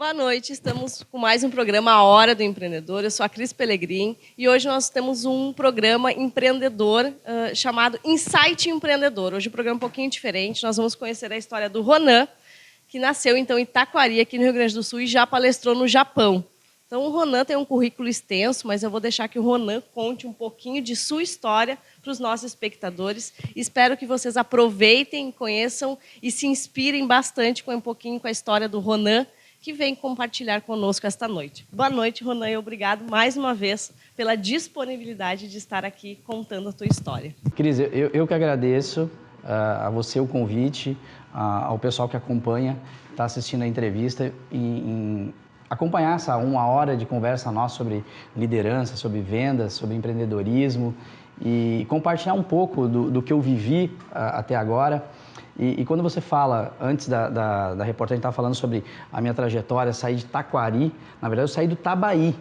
Boa noite, estamos com mais um programa A Hora do Empreendedor. Eu sou a Cris Pelegrin e hoje nós temos um programa empreendedor chamado Insight Empreendedor. Hoje o programa é um pouquinho diferente, nós vamos conhecer a história do Ronan, que nasceu então em Taquari, aqui no Rio Grande do Sul, e já palestrou no Japão. Então o Ronan tem um currículo extenso, mas eu vou deixar que o Ronan conte um pouquinho de sua história para os nossos espectadores. Espero que vocês aproveitem, conheçam e se inspirem bastante com um pouquinho com a história do Ronan, que vem compartilhar conosco esta noite. Boa noite, Ronan, e obrigado mais uma vez pela disponibilidade de estar aqui contando a tua história. Cris, eu que agradeço a você o convite, ao pessoal que acompanha, está assistindo a entrevista, em acompanhar essa uma hora de conversa nossa sobre liderança, sobre vendas, sobre empreendedorismo e compartilhar um pouco do que eu vivi até agora. E quando você fala, antes da reportagem, estava falando sobre a minha trajetória, sair de Taquari, na verdade eu saí do Tabaí,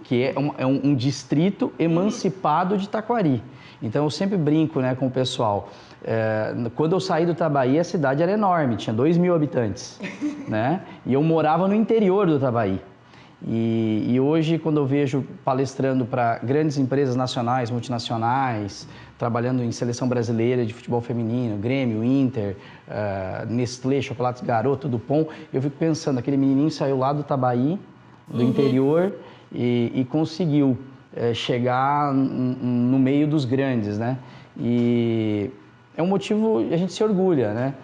que é um distrito emancipado de Taquari. Então eu sempre brinco, né, com o pessoal. Quando eu saí do Tabaí, a cidade era enorme, tinha 2.000 habitantes, né? E eu morava no interior do Tabaí. E hoje, quando eu vejo palestrando para grandes empresas nacionais, multinacionais, trabalhando em seleção brasileira de futebol feminino, Grêmio, Inter, Nestlé, Chocolates Garoto, Dupont, eu fico pensando, aquele menininho saiu lá do Tabaí, do interior, e conseguiu chegar no meio dos grandes, né? E é um motivo, a gente se orgulha, né?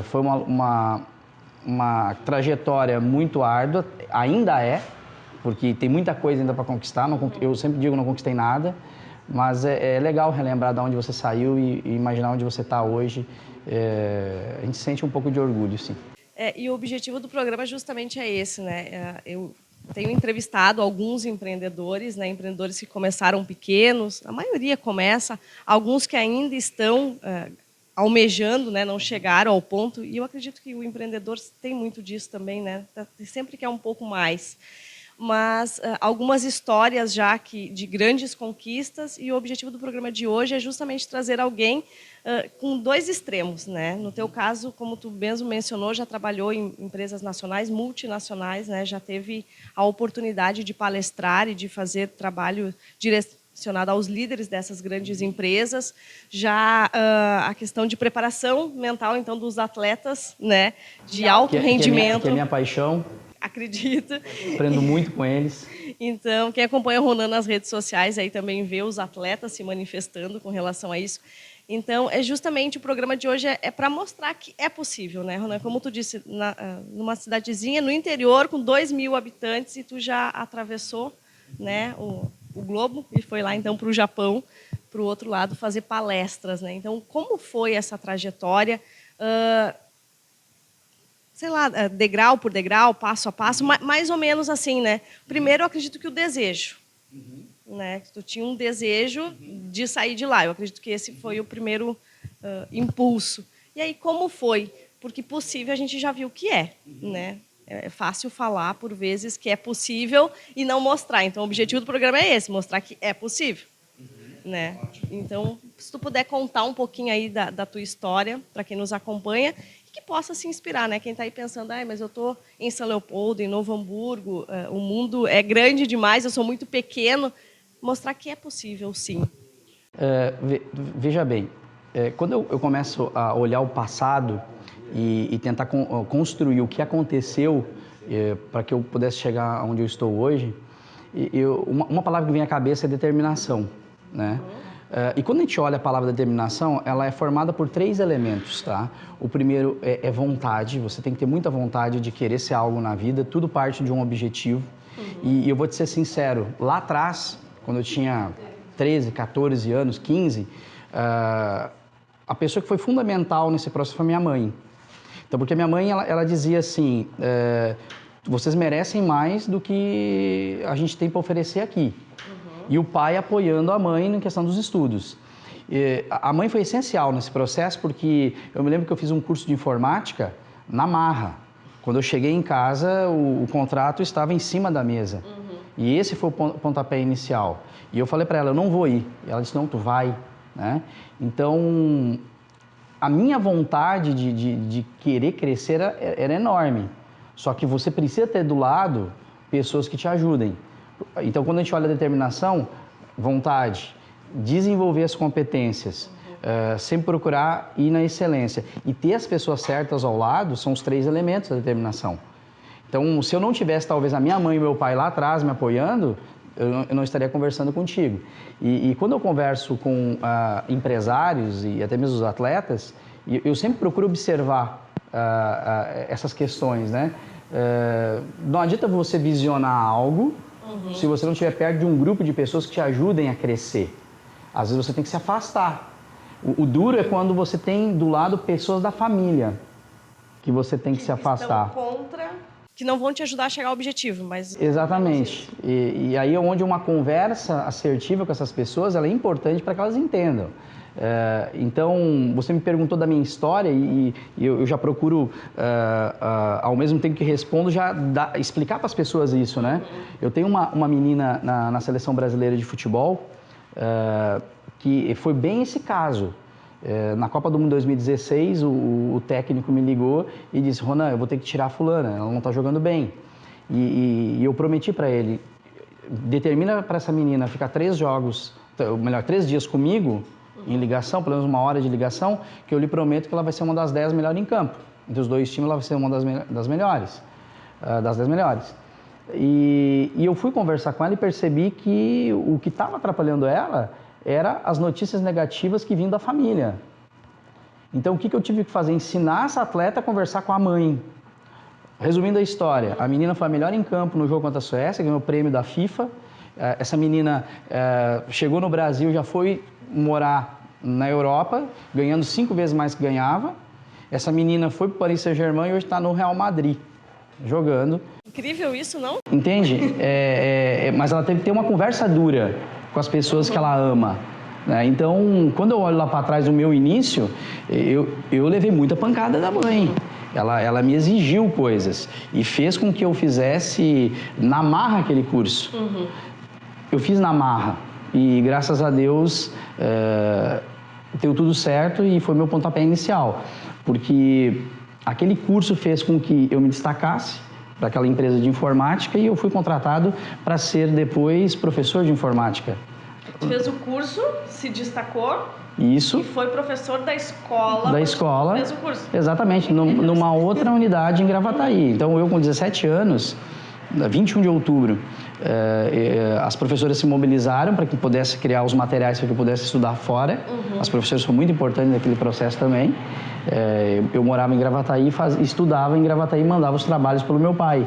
Foi uma trajetória muito árdua, ainda é, porque tem muita coisa ainda para conquistar, eu sempre digo não conquistei nada, mas é legal relembrar de onde você saiu e imaginar onde você está hoje. A gente sente um pouco de orgulho, sim. E o objetivo do programa justamente é esse, né? Eu tenho entrevistado alguns empreendedores, né? Empreendedores que começaram pequenos, a maioria começa, alguns que ainda estão almejando, né, não chegaram ao ponto, e eu acredito que o empreendedor tem muito disso também, né, sempre quer um pouco mais. Mas algumas histórias já de grandes conquistas, e o objetivo do programa de hoje é justamente trazer alguém com dois extremos, né? No teu caso, como tu mesmo mencionou, já trabalhou em empresas nacionais, multinacionais, né? Já teve a oportunidade de palestrar e de fazer trabalho direcionado aos líderes dessas grandes empresas, já a questão de preparação mental, então, dos atletas, né, de alto rendimento. Que é minha paixão. Acredito. Aprendo muito com eles. Então, quem acompanha o Ronan nas redes sociais aí também vê os atletas se manifestando com relação a isso. Então, justamente o programa de hoje é para mostrar que é possível, né, Ronan? Como tu disse, numa cidadezinha no interior com 2.000 habitantes, e tu já atravessou, né, o globo e foi lá então para o Japão, para o outro lado, fazer palestras, né? Então, como foi essa trajetória? Sei lá, degrau por degrau, passo a passo, mais ou menos assim, né? Primeiro, eu acredito que o desejo, né? Tu tinha um desejo de sair de lá. Eu acredito que esse foi o primeiro impulso. E aí, como foi? Porque possível a gente já viu que é, né? É fácil falar, por vezes, que é possível e não mostrar. Então, o objetivo do programa é esse, mostrar que é possível. Né? Então, se tu puder contar um pouquinho aí da tua história, para quem nos acompanha, e que possa se inspirar, né? Quem está aí pensando, mas eu estou em São Leopoldo, em Novo Hamburgo, o mundo é grande demais, eu sou muito pequeno. Mostrar que é possível, sim. Veja bem, quando eu começo a olhar o passado e tentar construir o que aconteceu para que eu pudesse chegar onde eu estou hoje, uma palavra que vem à cabeça é determinação, né? E quando a gente olha a palavra determinação, ela é formada por 3 elementos, tá? O primeiro é vontade, você tem que ter muita vontade de querer ser algo na vida, tudo parte de um objetivo. E eu vou te ser sincero, lá atrás, quando eu tinha 13, 14 anos, 15, a pessoa que foi fundamental nesse processo foi minha mãe. Então, porque minha mãe, ela dizia assim, vocês merecem mais do que a gente tem para oferecer aqui. E o pai apoiando a mãe na questão dos estudos. A mãe foi essencial nesse processo, porque eu me lembro que eu fiz um curso de informática na marra. Quando eu cheguei em casa, o contrato estava em cima da mesa. E esse foi o pontapé inicial. E eu falei para ela, eu não vou ir. E ela disse, não, tu vai, né? Então, a minha vontade de querer crescer era enorme. Só que você precisa ter do lado pessoas que te ajudem. Então, quando a gente olha a determinação, vontade, desenvolver as competências, sempre procurar ir na excelência e ter as pessoas certas ao lado são os 3 elementos da determinação. Então, se eu não tivesse talvez a minha mãe e meu pai lá atrás me apoiando, eu não estaria conversando contigo. E quando eu converso com empresários e até mesmo os atletas, eu sempre procuro observar essas questões, né? Não adianta você visionar algo se você não estiver perto de um grupo de pessoas que te ajudem a crescer. Às vezes você tem que se afastar. O duro é quando você tem do lado pessoas da família que você tem que se afastar. Estão contra, que não vão te ajudar a chegar ao objetivo, mas... Exatamente. E aí é onde uma conversa assertiva com essas pessoas ela é importante para que elas entendam. Então, você me perguntou da minha história e eu já procuro, ao mesmo tempo que respondo, já explicar para as pessoas isso, né? Eu tenho uma menina na seleção brasileira de futebol que foi bem esse caso. Na Copa do Mundo 2016, o técnico me ligou e disse: Ronan, eu vou ter que tirar a fulana, ela não está jogando bem. E eu prometi para ele, determina para essa menina ficar 3 dias comigo, em ligação, pelo menos 1 hora de ligação, que eu lhe prometo que ela vai ser uma das 10 melhores em campo. Entre os 2 times, ela vai ser uma das melhores, das 10 melhores. E eu fui conversar com ela e percebi que o que estava atrapalhando ela era as notícias negativas que vinham da família. Então, o que eu tive que fazer? Ensinar essa atleta a conversar com a mãe. Resumindo a história, a menina foi a melhor em campo no jogo contra a Suécia, ganhou o prêmio da FIFA. Essa menina chegou no Brasil, já foi morar na Europa, ganhando 5 vezes mais que ganhava. Essa menina foi para o Paris Saint-Germain e hoje está no Real Madrid, jogando. Incrível isso, não? Entende? Mas ela teve que ter uma conversa dura com as pessoas que ela ama. Né? Então, quando eu olho lá para trás do meu início, eu levei muita pancada da mãe. Ela me exigiu coisas e fez com que eu fizesse na marra aquele curso. Eu fiz na marra e, graças a Deus, deu tudo certo e foi meu pontapé inicial. Porque aquele curso fez com que eu me destacasse para aquela empresa de informática e eu fui contratado para ser depois professor de informática. Fez o curso, se destacou. Isso. E foi professor da escola. Da escola. Fez o curso. Exatamente, numa outra unidade em Gravataí. Então, eu com 17 anos, 21 de outubro, as professoras se mobilizaram para que pudesse criar os materiais para que eu pudesse estudar fora. As professoras foram muito importantes naquele processo também. Eu morava em Gravataí, estudava em Gravataí e mandava os trabalhos pelo meu pai.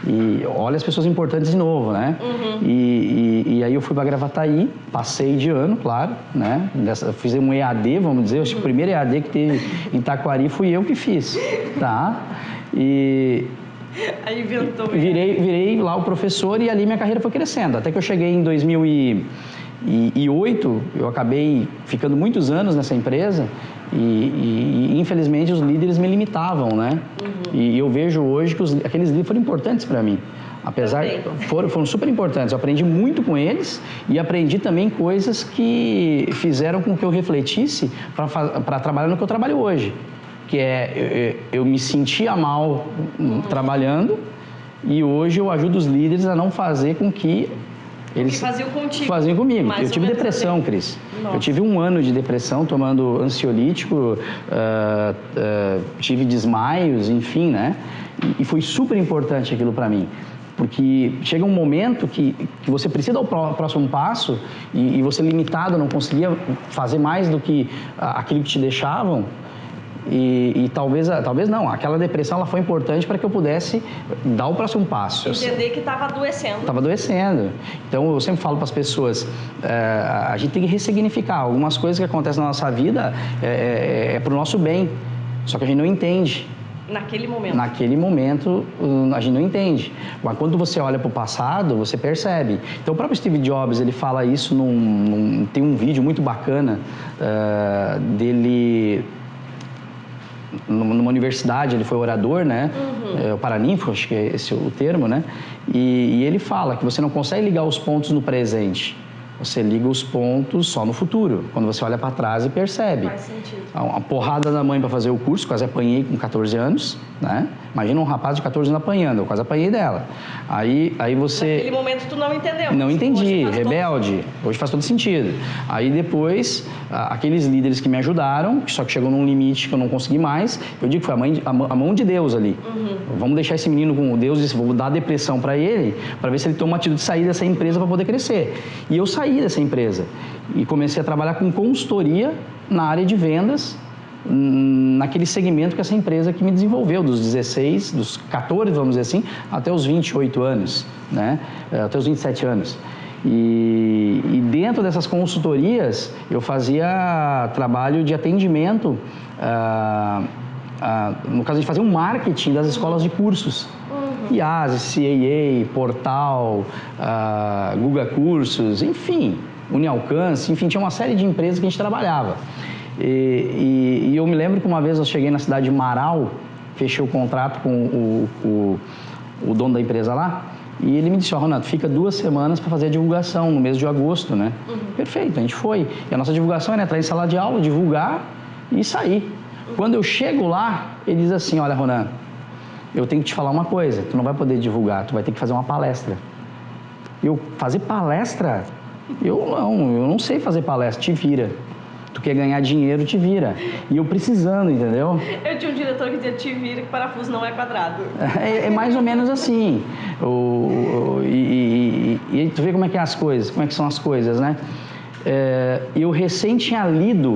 E olha as pessoas importantes de novo, né? E aí eu fui para Gravataí, passei de ano, claro, né? Fiz um EAD, vamos dizer, o primeiro EAD que teve em Taquari fui eu que fiz, tá? Aí inventou. Virei lá o professor e ali minha carreira foi crescendo, até que eu cheguei em 2008, eu acabei ficando muitos anos nessa empresa e infelizmente os líderes me limitavam, né? E eu vejo hoje que aqueles líderes foram importantes para mim. Apesar, foram super importantes. Eu aprendi muito com eles e aprendi também coisas que fizeram com que eu refletisse para trabalhar no que eu trabalho hoje. Que eu me sentia mal trabalhando e hoje eu ajudo os líderes a não fazer com que eles faziam comigo. Eu tive depressão, Cris. Nossa. Eu tive 1 ano de depressão tomando ansiolítico, tive desmaios, enfim, né? E foi super importante aquilo para mim. Porque chega um momento que você precisa dar o próximo passo e você limitado, não conseguia fazer mais do que aquilo que te deixavam. E talvez não, aquela depressão ela foi importante para que eu pudesse dar o próximo passo. Entender que estava adoecendo. Estava adoecendo. Então, eu sempre falo para as pessoas, a gente tem que ressignificar. Algumas coisas que acontecem na nossa vida é para o nosso bem, só que a gente não entende. Naquele momento. Naquele momento, a gente não entende. Mas quando você olha para o passado, você percebe. Então, o próprio Steve Jobs, ele fala isso tem um vídeo muito bacana dele... Numa universidade, ele foi orador, né? O Paraninfo, acho que é esse o termo, né? E ele fala que você não consegue ligar os pontos no presente. Você liga os pontos só no futuro, quando você olha para trás e percebe. Faz sentido. Uma porrada da mãe para fazer o curso, quase apanhei com 14 anos, né? Imagina um rapaz de 14 anos apanhando, eu quase apanhei dela. Aí você... Naquele momento tu não entendeu. Não entendi, Hoje rebelde. Hoje faz todo sentido. Aí depois, aqueles líderes que me ajudaram, só que chegou num limite que eu não consegui mais, eu digo que foi a mão de Deus ali. Vamos deixar esse menino com Deus, vou dar depressão para ele, para ver se ele toma uma atitude de sair dessa empresa para poder crescer. E eu saí dessa empresa e comecei a trabalhar com consultoria na área de vendas, naquele segmento que essa empresa que me desenvolveu, dos 14, vamos dizer assim, até os 28 anos, né? Até os 27 anos. E dentro dessas consultorias, eu fazia trabalho de atendimento, no caso de fazer um marketing das escolas de cursos. IASE, CAA, Portal, Guga Cursos, enfim, Unialcance, enfim, tinha uma série de empresas que a gente trabalhava. E eu me lembro que uma vez eu cheguei na cidade de Marau, fechei o contrato com o dono da empresa lá, e ele me disse, Ronaldo, fica 2 semanas para fazer a divulgação no mês de agosto, né? Perfeito, a gente foi. E a nossa divulgação era entrar em sala de aula, divulgar e sair. Quando eu chego lá, ele diz assim, olha, Ronaldo, eu tenho que te falar uma coisa, tu não vai poder divulgar, tu vai ter que fazer uma palestra. Eu, fazer palestra? Eu não sei fazer palestra, te vira. Tu quer ganhar dinheiro, te vira. E eu precisando, entendeu? Eu tinha um diretor que dizia, te vira que parafuso não é quadrado. É mais ou menos assim. E tu vê como é que é as coisas, como é que são as coisas, né? Eu recém tinha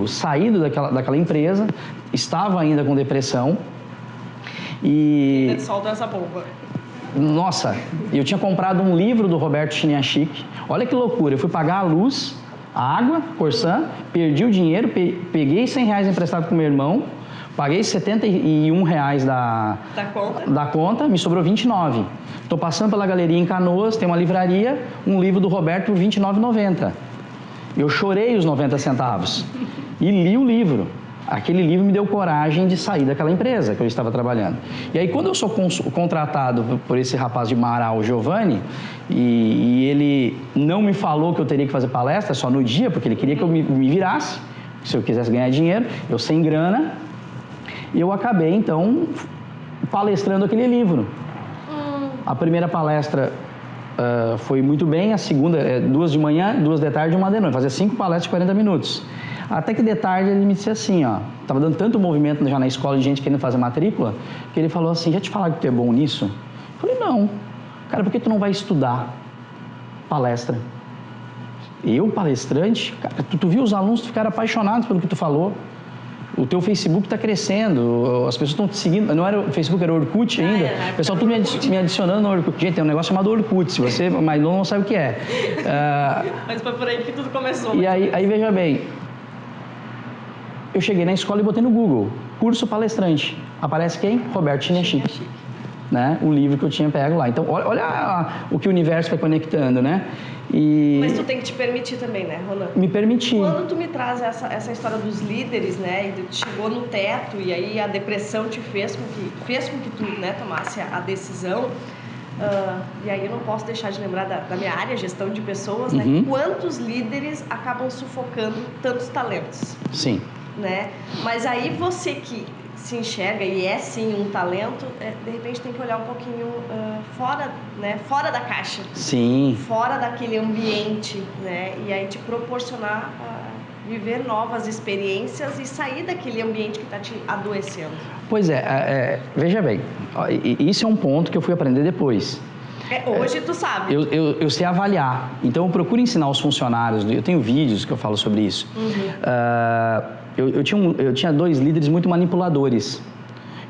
saído daquela empresa, estava ainda com depressão. E solta essa bomba. Nossa, eu tinha comprado um livro do Roberto Chiniachik. Olha que loucura, eu fui pagar a luz, a água, Corsã, perdi o dinheiro, peguei R$100 emprestado com meu irmão, paguei R$71 da conta, me sobrou 29. Estou passando pela galeria em Canoas, tem uma livraria, um livro do Roberto por R$29,90. Eu chorei os 90 centavos e li o livro. Aquele livro me deu coragem de sair daquela empresa que eu estava trabalhando. E aí, quando eu sou contratado por esse rapaz de Marau, o Giovanni, e ele não me falou que eu teria que fazer palestra só no dia, porque ele queria que eu me virasse, se eu quisesse ganhar dinheiro, eu sem grana, e eu acabei, então, palestrando aquele livro. A primeira palestra foi muito bem, a segunda, 2 de manhã, 2 de tarde e 1 de noite. Fazia 5 palestras de 40 minutos. Até que de tarde ele me disse assim, ó, tava dando tanto movimento já na escola de gente querendo fazer matrícula, que ele falou assim, já te falaram que tu é bom nisso? Eu falei, não. Cara, por que tu não vai estudar palestra? Eu, palestrante? Cara, tu viu os alunos ficaram apaixonados pelo que tu falou. O teu Facebook está crescendo, as pessoas estão te seguindo, não era o Facebook, era o Orkut ainda, o pessoal tudo me adicionando no Orkut. Gente, tem um negócio chamado Orkut, mas não sabe o que é. Mas foi por aí que tudo começou. E aí veja bem, eu cheguei na escola e botei no Google, curso palestrante. Aparece quem? Roberto Chiniachik. Né? O livro que eu tinha pego lá. Então, olha o que o universo vai conectando, né? Mas tu tem que te permitir também, né, Ronaldo? Me permitir. Quando tu me traz essa história dos líderes, né, e tu chegou no teto e aí a depressão te fez com que tu, né, tomasse a decisão, e aí eu não posso deixar de lembrar da minha área, gestão de pessoas, né? Quantos líderes acabam sufocando tantos talentos? Sim. Né? Mas aí você que se enxerga e é sim um talento, de repente tem que olhar um pouquinho fora da caixa. Sim. Fora daquele ambiente, né? E aí te proporcionar viver novas experiências e sair daquele ambiente que está te adoecendo. Pois veja bem, isso é um ponto que eu fui aprender depois. Hoje tu sabe. Eu sei avaliar, então eu procuro ensinar os funcionários, eu tenho vídeos que eu falo sobre isso. Eu tinha 2 líderes muito manipuladores.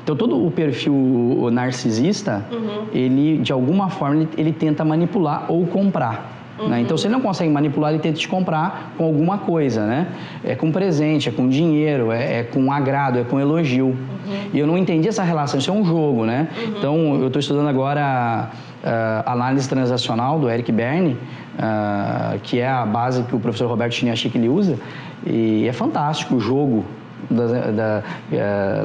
Então, todo o perfil narcisista, ele, de alguma forma, ele tenta manipular ou comprar. Né? Então, se ele não consegue manipular, ele tenta te comprar com alguma coisa, né? É com presente, é com dinheiro, é com agrado, é com elogio. E eu não entendi essa relação, isso é um jogo, né? Então, eu estou estudando agora análise transacional do Eric Berne, que é a base que o professor Roberto Chiniachik ele usa, e é fantástico o jogo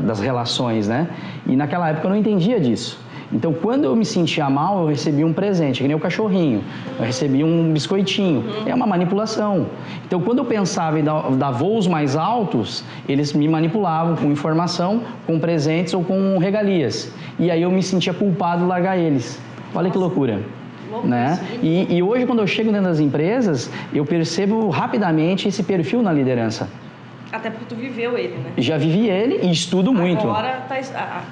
das relações, né? E naquela época eu não entendia disso. Então, quando eu me sentia mal, eu recebia um presente, que nem o cachorrinho. Eu recebia um biscoitinho. É uma manipulação. Então, quando eu pensava em dar voos mais altos, eles me manipulavam com informação, com presentes ou com regalias. E aí eu me sentia culpado de largar eles. Olha que loucura. Né? E hoje, quando eu chego dentro das empresas, eu percebo rapidamente esse perfil na liderança. Até porque tu viveu ele, né? Já vivi ele e estudo muito. Agora tá...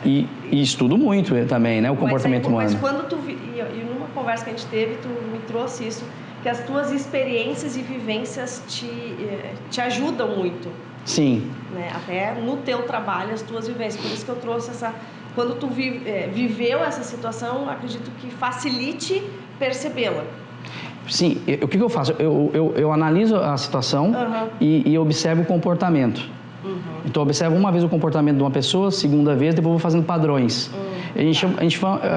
E estudo muito também, né? O comportamento humano. Mas quando tu... E numa conversa que a gente teve, tu me trouxe isso, que as tuas experiências e vivências te ajudam muito. Sim. Né? Até no teu trabalho, as tuas vivências. Por isso que eu trouxe essa... Quando tu viveu essa situação, acredito que facilite percebê-la. Sim, o que eu faço? Eu analiso a situação e observo o comportamento. Então, eu observo uma vez o comportamento de uma pessoa, segunda vez, depois vou fazendo padrões.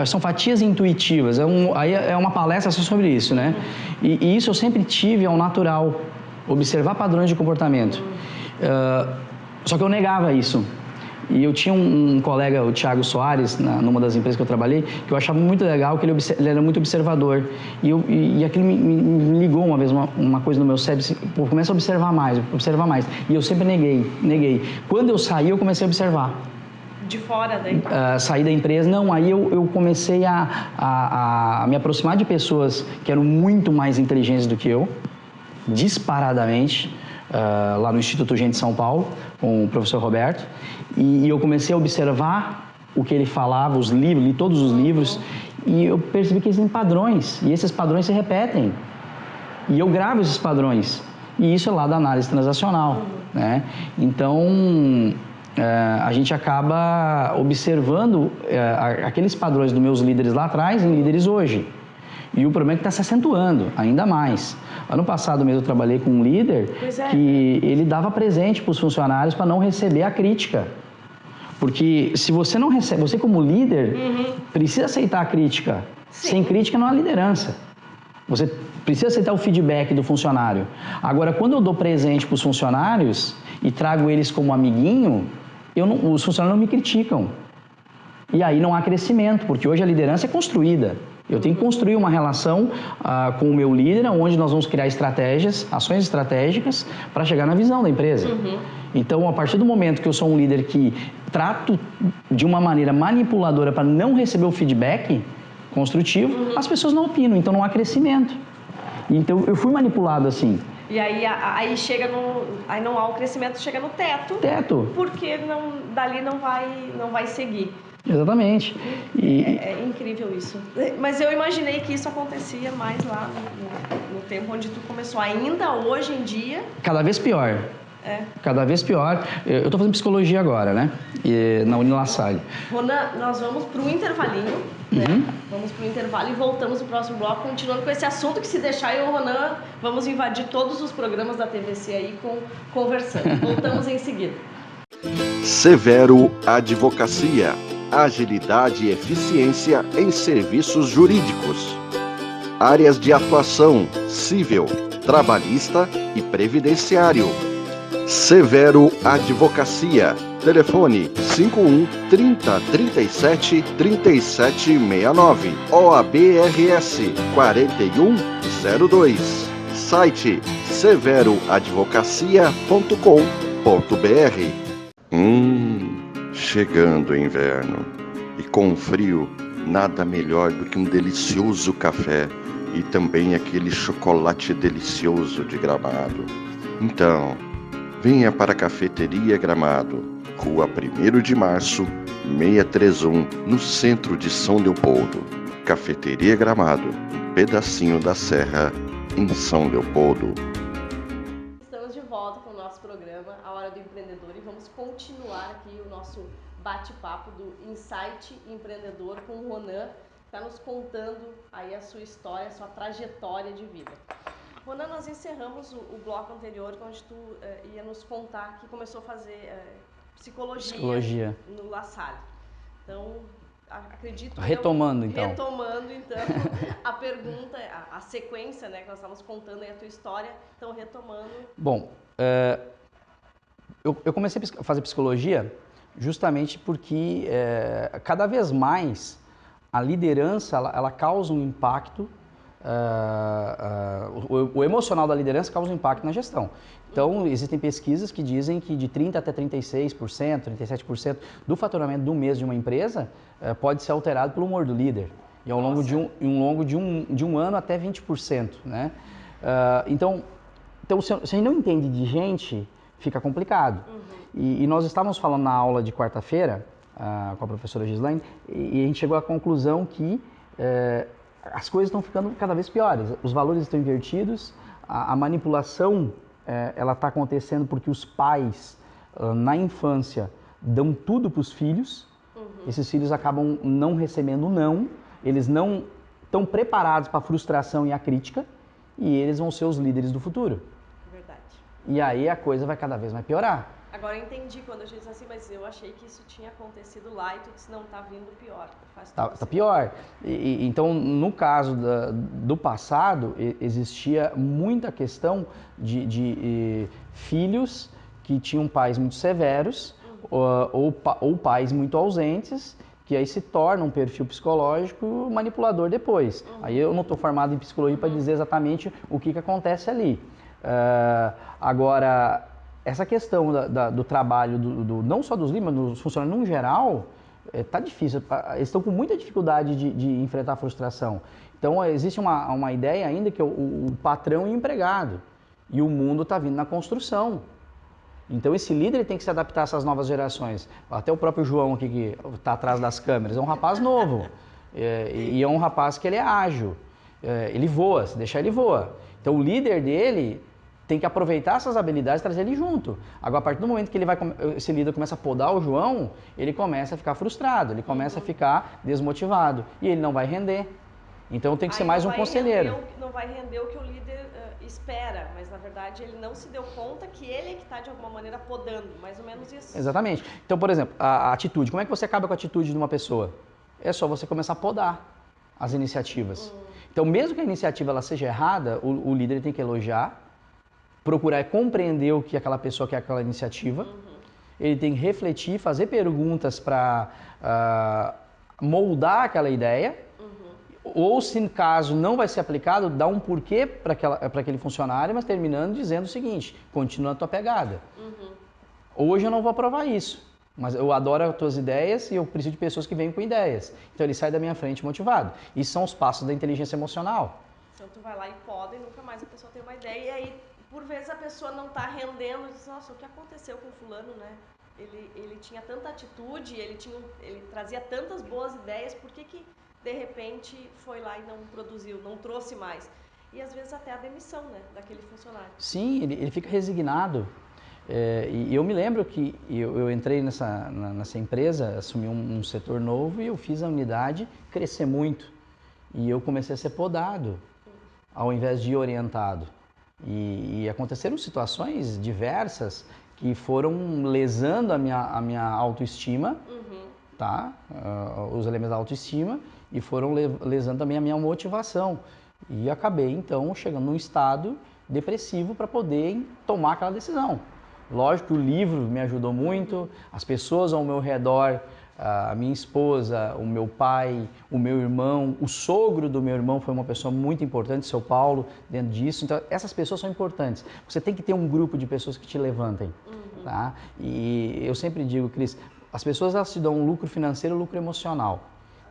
São fatias intuitivas, aí é uma palestra só sobre isso, né? E isso eu sempre tive ao natural, observar padrões de comportamento. Só que eu negava isso. E eu tinha um colega, o Thiago Soares, numa das empresas que eu trabalhei, que eu achava muito legal, que ele era muito observador. E aquilo me ligou uma vez, uma coisa no meu cérebro, assim, pô, começa a observar mais. E eu sempre neguei. Quando eu saí, eu comecei a observar. De fora daí? Saí da empresa, não, aí eu comecei a me aproximar de pessoas que eram muito mais inteligentes do que eu, disparadamente, lá no Instituto Gente de São Paulo, com o professor Roberto, e eu comecei a observar o que ele falava, os livros, li todos os livros, e eu percebi que existem padrões, e esses padrões se repetem, e eu gravo esses padrões, e isso é lá da análise transacional, né? Então, a gente acaba observando aqueles padrões dos meus líderes lá atrás em líderes hoje. E o problema é que está se acentuando ainda mais. Ano passado mesmo eu trabalhei com um líder que ele dava presente para os funcionários para não receber a crítica. Porque se você não recebe, você como líder precisa aceitar a crítica. Sim. Sem crítica não há liderança. Você precisa aceitar o feedback do funcionário. Agora, quando eu dou presente para os funcionários e trago eles como amiguinho, os funcionários não me criticam. E aí não há crescimento, porque hoje a liderança é construída. Eu tenho que construir uma relação com o meu líder, onde nós vamos criar estratégias, ações estratégicas, para chegar na visão da empresa. Então, a partir do momento que eu sou um líder que trato de uma maneira manipuladora para não receber o feedback construtivo, as pessoas não opinam, então não há crescimento. Então, eu fui manipulado assim. E aí chega aí não há o crescimento, chega no teto. Porque dali não vai seguir. Exatamente. É incrível isso. Mas eu imaginei que isso acontecia mais lá no tempo onde tu começou. Ainda hoje em dia... Cada vez pior. Cada vez pior. Eu estou fazendo psicologia agora, né? Na Unilassalle. Ronan, nós vamos para o intervalinho. Né? Vamos para o intervalo e voltamos no próximo bloco, continuando com esse assunto que, se deixar, eu e o Ronan vamos invadir todos os programas da TVC aí conversando. Voltamos em seguida. Severo Advocacia. Agilidade e eficiência em serviços jurídicos. Áreas de atuação: civil, trabalhista e previdenciário. Severo Advocacia. Telefone 51 30 37 37 69. OABRS 4102. Site severoadvocacia.com.br. Chegando o inverno e com o frio, nada melhor do que um delicioso café e também aquele chocolate delicioso de Gramado. Então, venha para a Cafeteria Gramado, Rua 1º de Março, 631, no centro de São Leopoldo. Cafeteria Gramado, um pedacinho da serra, em São Leopoldo. Estamos de volta com o nosso programa, A Hora do Empreendedor, e vamos continuar aqui o nosso bate-papo do Insight Empreendedor com o Ronan, que está nos contando aí a sua história, a sua trajetória de vida. Ronan, nós encerramos o bloco anterior, onde tu ia nos contar que começou a fazer psicologia no La Salle. Então, acredito... Retomando, então, a pergunta, a sequência, né, que nós estávamos contando aí a tua história, então retomando... Bom, eu comecei a fazer psicologia justamente porque cada vez mais a liderança, ela causa um impacto, o emocional da liderança causa um impacto na gestão. Então, existem pesquisas que dizem que de 30% até 36%, 37% do faturamento do mês de uma empresa pode ser alterado pelo humor do líder. E ao longo de um ano até 20%. Né? Então, se a gente não entende de gente, fica complicado. E nós estávamos falando na aula de quarta-feira com a professora Gislaine, e a gente chegou à conclusão que as coisas estão ficando cada vez piores. Os valores estão invertidos, a manipulação ela está acontecendo porque os pais, na infância, dão tudo para os filhos. Esses filhos acabam não recebendo não, eles não estão preparados para a frustração e a crítica, e eles vão ser os líderes do futuro. Verdade. E aí a coisa vai cada vez mais piorar. Agora eu entendi quando a gente disse assim, mas eu achei que isso tinha acontecido lá e tu disse, não, tá vindo pior. Tá pior. Então, no caso do passado, existia muita questão de filhos que tinham pais muito severos ou pais muito ausentes, que aí se torna um perfil psicológico manipulador depois. Aí eu não estou formado em psicologia para dizer exatamente o que acontece ali. Agora, essa questão do trabalho, não só dos líderes, mas dos funcionários no geral, está difícil. Eles estão com muita dificuldade de enfrentar a frustração. Então, existe uma ideia ainda que o patrão e o empregado. E o mundo está vindo na construção. Então, esse líder tem que se adaptar a essas novas gerações. Até o próprio João aqui, que está atrás das câmeras, é um rapaz novo. E é um rapaz que ele é ágil. Ele voa, se deixar ele voa. Então, o líder dele tem que aproveitar essas habilidades e trazer ele junto. Agora, a partir do momento que esse líder começa a podar o João, ele começa a ficar frustrado, ele começa a ficar desmotivado e ele não vai render. Então tem que ser mais um conselheiro. Não vai render o que o líder espera, mas na verdade ele não se deu conta que ele é que está de alguma maneira podando, mais ou menos isso. Exatamente. Então, por exemplo, a atitude. Como é que você acaba com a atitude de uma pessoa? É só você começar a podar as iniciativas. Então, mesmo que a iniciativa ela seja errada, o líder tem que elogiar, procurar compreender o que aquela pessoa quer aquela iniciativa, ele tem que refletir, fazer perguntas para moldar aquela ideia, ou se caso não vai ser aplicado, dar um porquê para aquele funcionário, mas terminando dizendo o seguinte, continua a tua pegada. Hoje eu não vou aprovar isso, mas eu adoro as tuas ideias e eu preciso de pessoas que venham com ideias. Então ele sai da minha frente motivado. Isso são os passos da inteligência emocional. Então tu vai lá e poda e nunca mais a pessoa tem uma ideia, e aí por vezes a pessoa não está rendendo, diz, nossa, o que aconteceu com fulano, né? Ele tinha tanta atitude, ele trazia tantas boas ideias, por que de repente foi lá e não produziu, não trouxe mais? E às vezes até a demissão, né, daquele funcionário. Sim, ele fica resignado. E eu me lembro que eu entrei nessa empresa, assumi um setor novo e eu fiz a unidade crescer muito. E eu comecei a ser podado, ao invés de orientado. E aconteceram situações diversas que foram lesando a minha autoestima, tá? Os elementos da autoestima, e foram lesando também a minha motivação. E acabei, então, chegando num estado depressivo para poder tomar aquela decisão. Lógico que o livro me ajudou muito, as pessoas ao meu redor, a minha esposa, o meu pai, o meu irmão, o sogro do meu irmão foi uma pessoa muito importante, seu Paulo, dentro disso. Então, essas pessoas são importantes. Você tem que ter um grupo de pessoas que te levantem. Tá? E eu sempre digo, Cris, as pessoas elas te dão um lucro financeiro e um lucro emocional.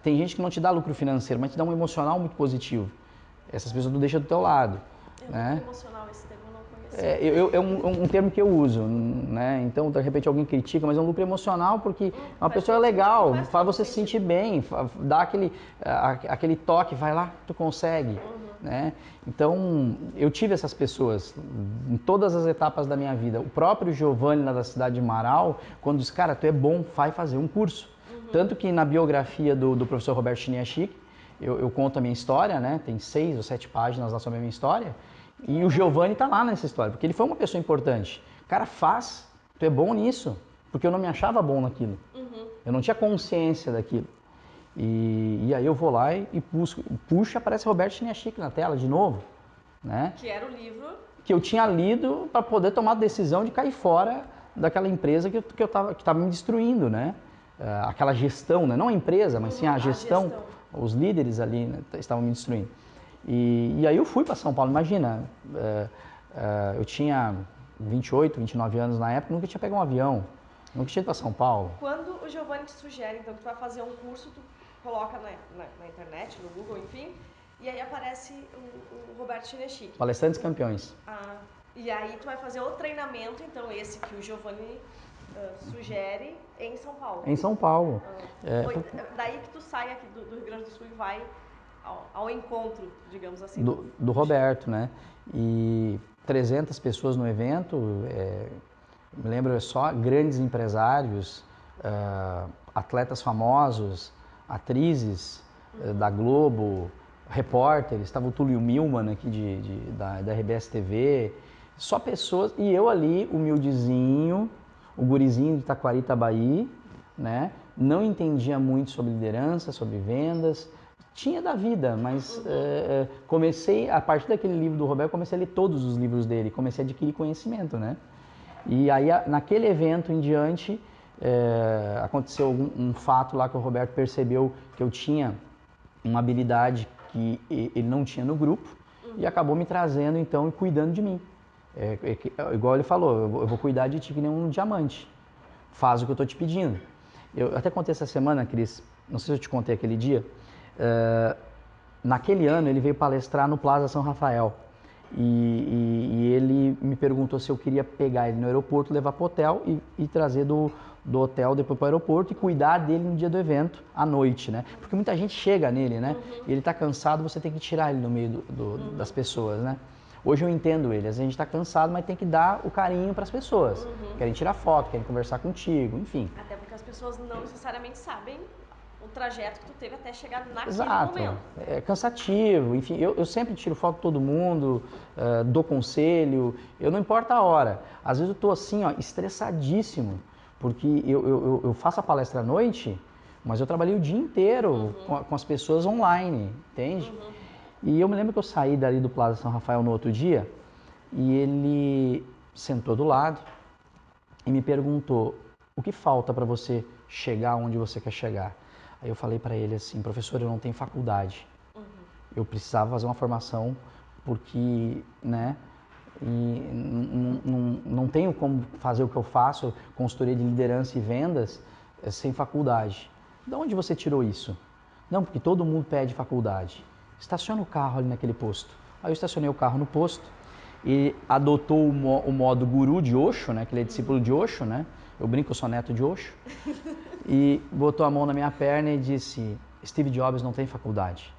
Tem gente que não te dá lucro financeiro, mas te dá um emocional muito positivo. Essas pessoas não deixam do teu lado. Né? Lucro emocional, esse termo eu não conhecia. É um termo que eu uso, né? Então, de repente alguém critica, mas é um lucro emocional porque uma pessoa é legal, faz você se sentir bem, dá aquele toque, vai lá, tu consegue. Né? Então, eu tive essas pessoas em todas as etapas da minha vida. O próprio Giovanni, lá da cidade de Marau, quando disse, cara, tu é bom, vai fazer um curso. Tanto que na biografia do professor Roberto Chiniachik, eu conto a minha história, né? Tem 6 ou 7 páginas lá sobre a minha história, e o Giovanni está lá nessa história, porque ele foi uma pessoa importante. Cara, faz, tu é bom nisso, porque eu não me achava bom naquilo. Eu não tinha consciência daquilo. E aí eu vou lá e puxa, aparece Roberto Chiniachik na tela de novo. Né? Que era o livro que eu tinha lido para poder tomar a decisão de cair fora daquela empresa que estava me destruindo, né? Aquela gestão, né? Não a empresa, mas sim a gestão os líderes ali, né, estavam me destruindo. E aí eu fui para São Paulo, imagina, eu tinha 28, 29 anos na época, nunca tinha pegado um avião, nunca tinha ido para São Paulo. Quando o Giovanni te sugere, então, que tu vai fazer um curso, tu coloca na internet, no Google, enfim, e aí aparece o Roberto Chinechik. Palestrantes Campeões. E aí tu vai fazer o treinamento, então, esse que o Giovanni sugere em São Paulo. Em São Paulo. Foi daí que tu sai aqui do Rio Grande do Sul e vai ao encontro, digamos assim. Do Roberto, né? E 300 pessoas no evento, me lembro só grandes empresários, atletas famosos, atrizes da Globo, repórteres, estava o Túlio Milman aqui da RBS TV, só pessoas, e eu ali, humildezinho, o gurizinho de Taquari, Itabaí, né? Não entendia muito sobre liderança, sobre vendas, tinha da vida, mas comecei, a partir daquele livro do Roberto, comecei a ler todos os livros dele, comecei a adquirir conhecimento, né? E aí, naquele evento em diante, aconteceu um fato lá que o Roberto percebeu que eu tinha uma habilidade que ele não tinha no grupo e acabou me trazendo, então, e cuidando de mim. Igual ele falou, eu vou cuidar de ti que nem um diamante. Faz o que eu estou te pedindo. Eu até contei essa semana, Cris, não sei se eu te contei aquele dia, naquele ano ele veio palestrar no Plaza São Rafael e ele me perguntou se eu queria pegar ele no aeroporto, levar para o hotel e trazer do hotel depois para o aeroporto e cuidar dele no dia do evento, à noite, né? Porque muita gente chega nele, né? Ele está cansado, você tem que tirar ele no meio das pessoas, né? Hoje eu entendo ele, às vezes a gente está cansado, mas tem que dar o carinho para as pessoas. Querem tirar foto, querem conversar contigo, enfim. Até porque as pessoas não necessariamente sabem o trajeto que tu teve até chegar naquele Exato. momento. É cansativo, enfim, eu sempre tiro foto de todo mundo, dou conselho, eu não importa a hora. Às vezes eu estou assim, ó, estressadíssimo, porque eu faço a palestra à noite, mas eu trabalhei o dia inteiro com as pessoas online, entende? E eu me lembro que eu saí dali do Plaza São Rafael no outro dia e ele sentou do lado e me perguntou: o que falta para você chegar onde você quer chegar? Aí eu falei para ele assim: professor, eu não tenho faculdade. Eu precisava fazer uma formação porque, né, e não tenho como fazer o que eu faço, consultoria de liderança e vendas, sem faculdade. De onde você tirou isso? Não, porque todo mundo pede faculdade. Estaciona o carro ali naquele posto. Aí eu estacionei o carro no posto e adotou o modo guru de Osho, né, que ele é discípulo de Osho, né? Eu brinco, eu sou neto de Osho. E botou a mão na minha perna e disse: Steve Jobs não tem faculdade.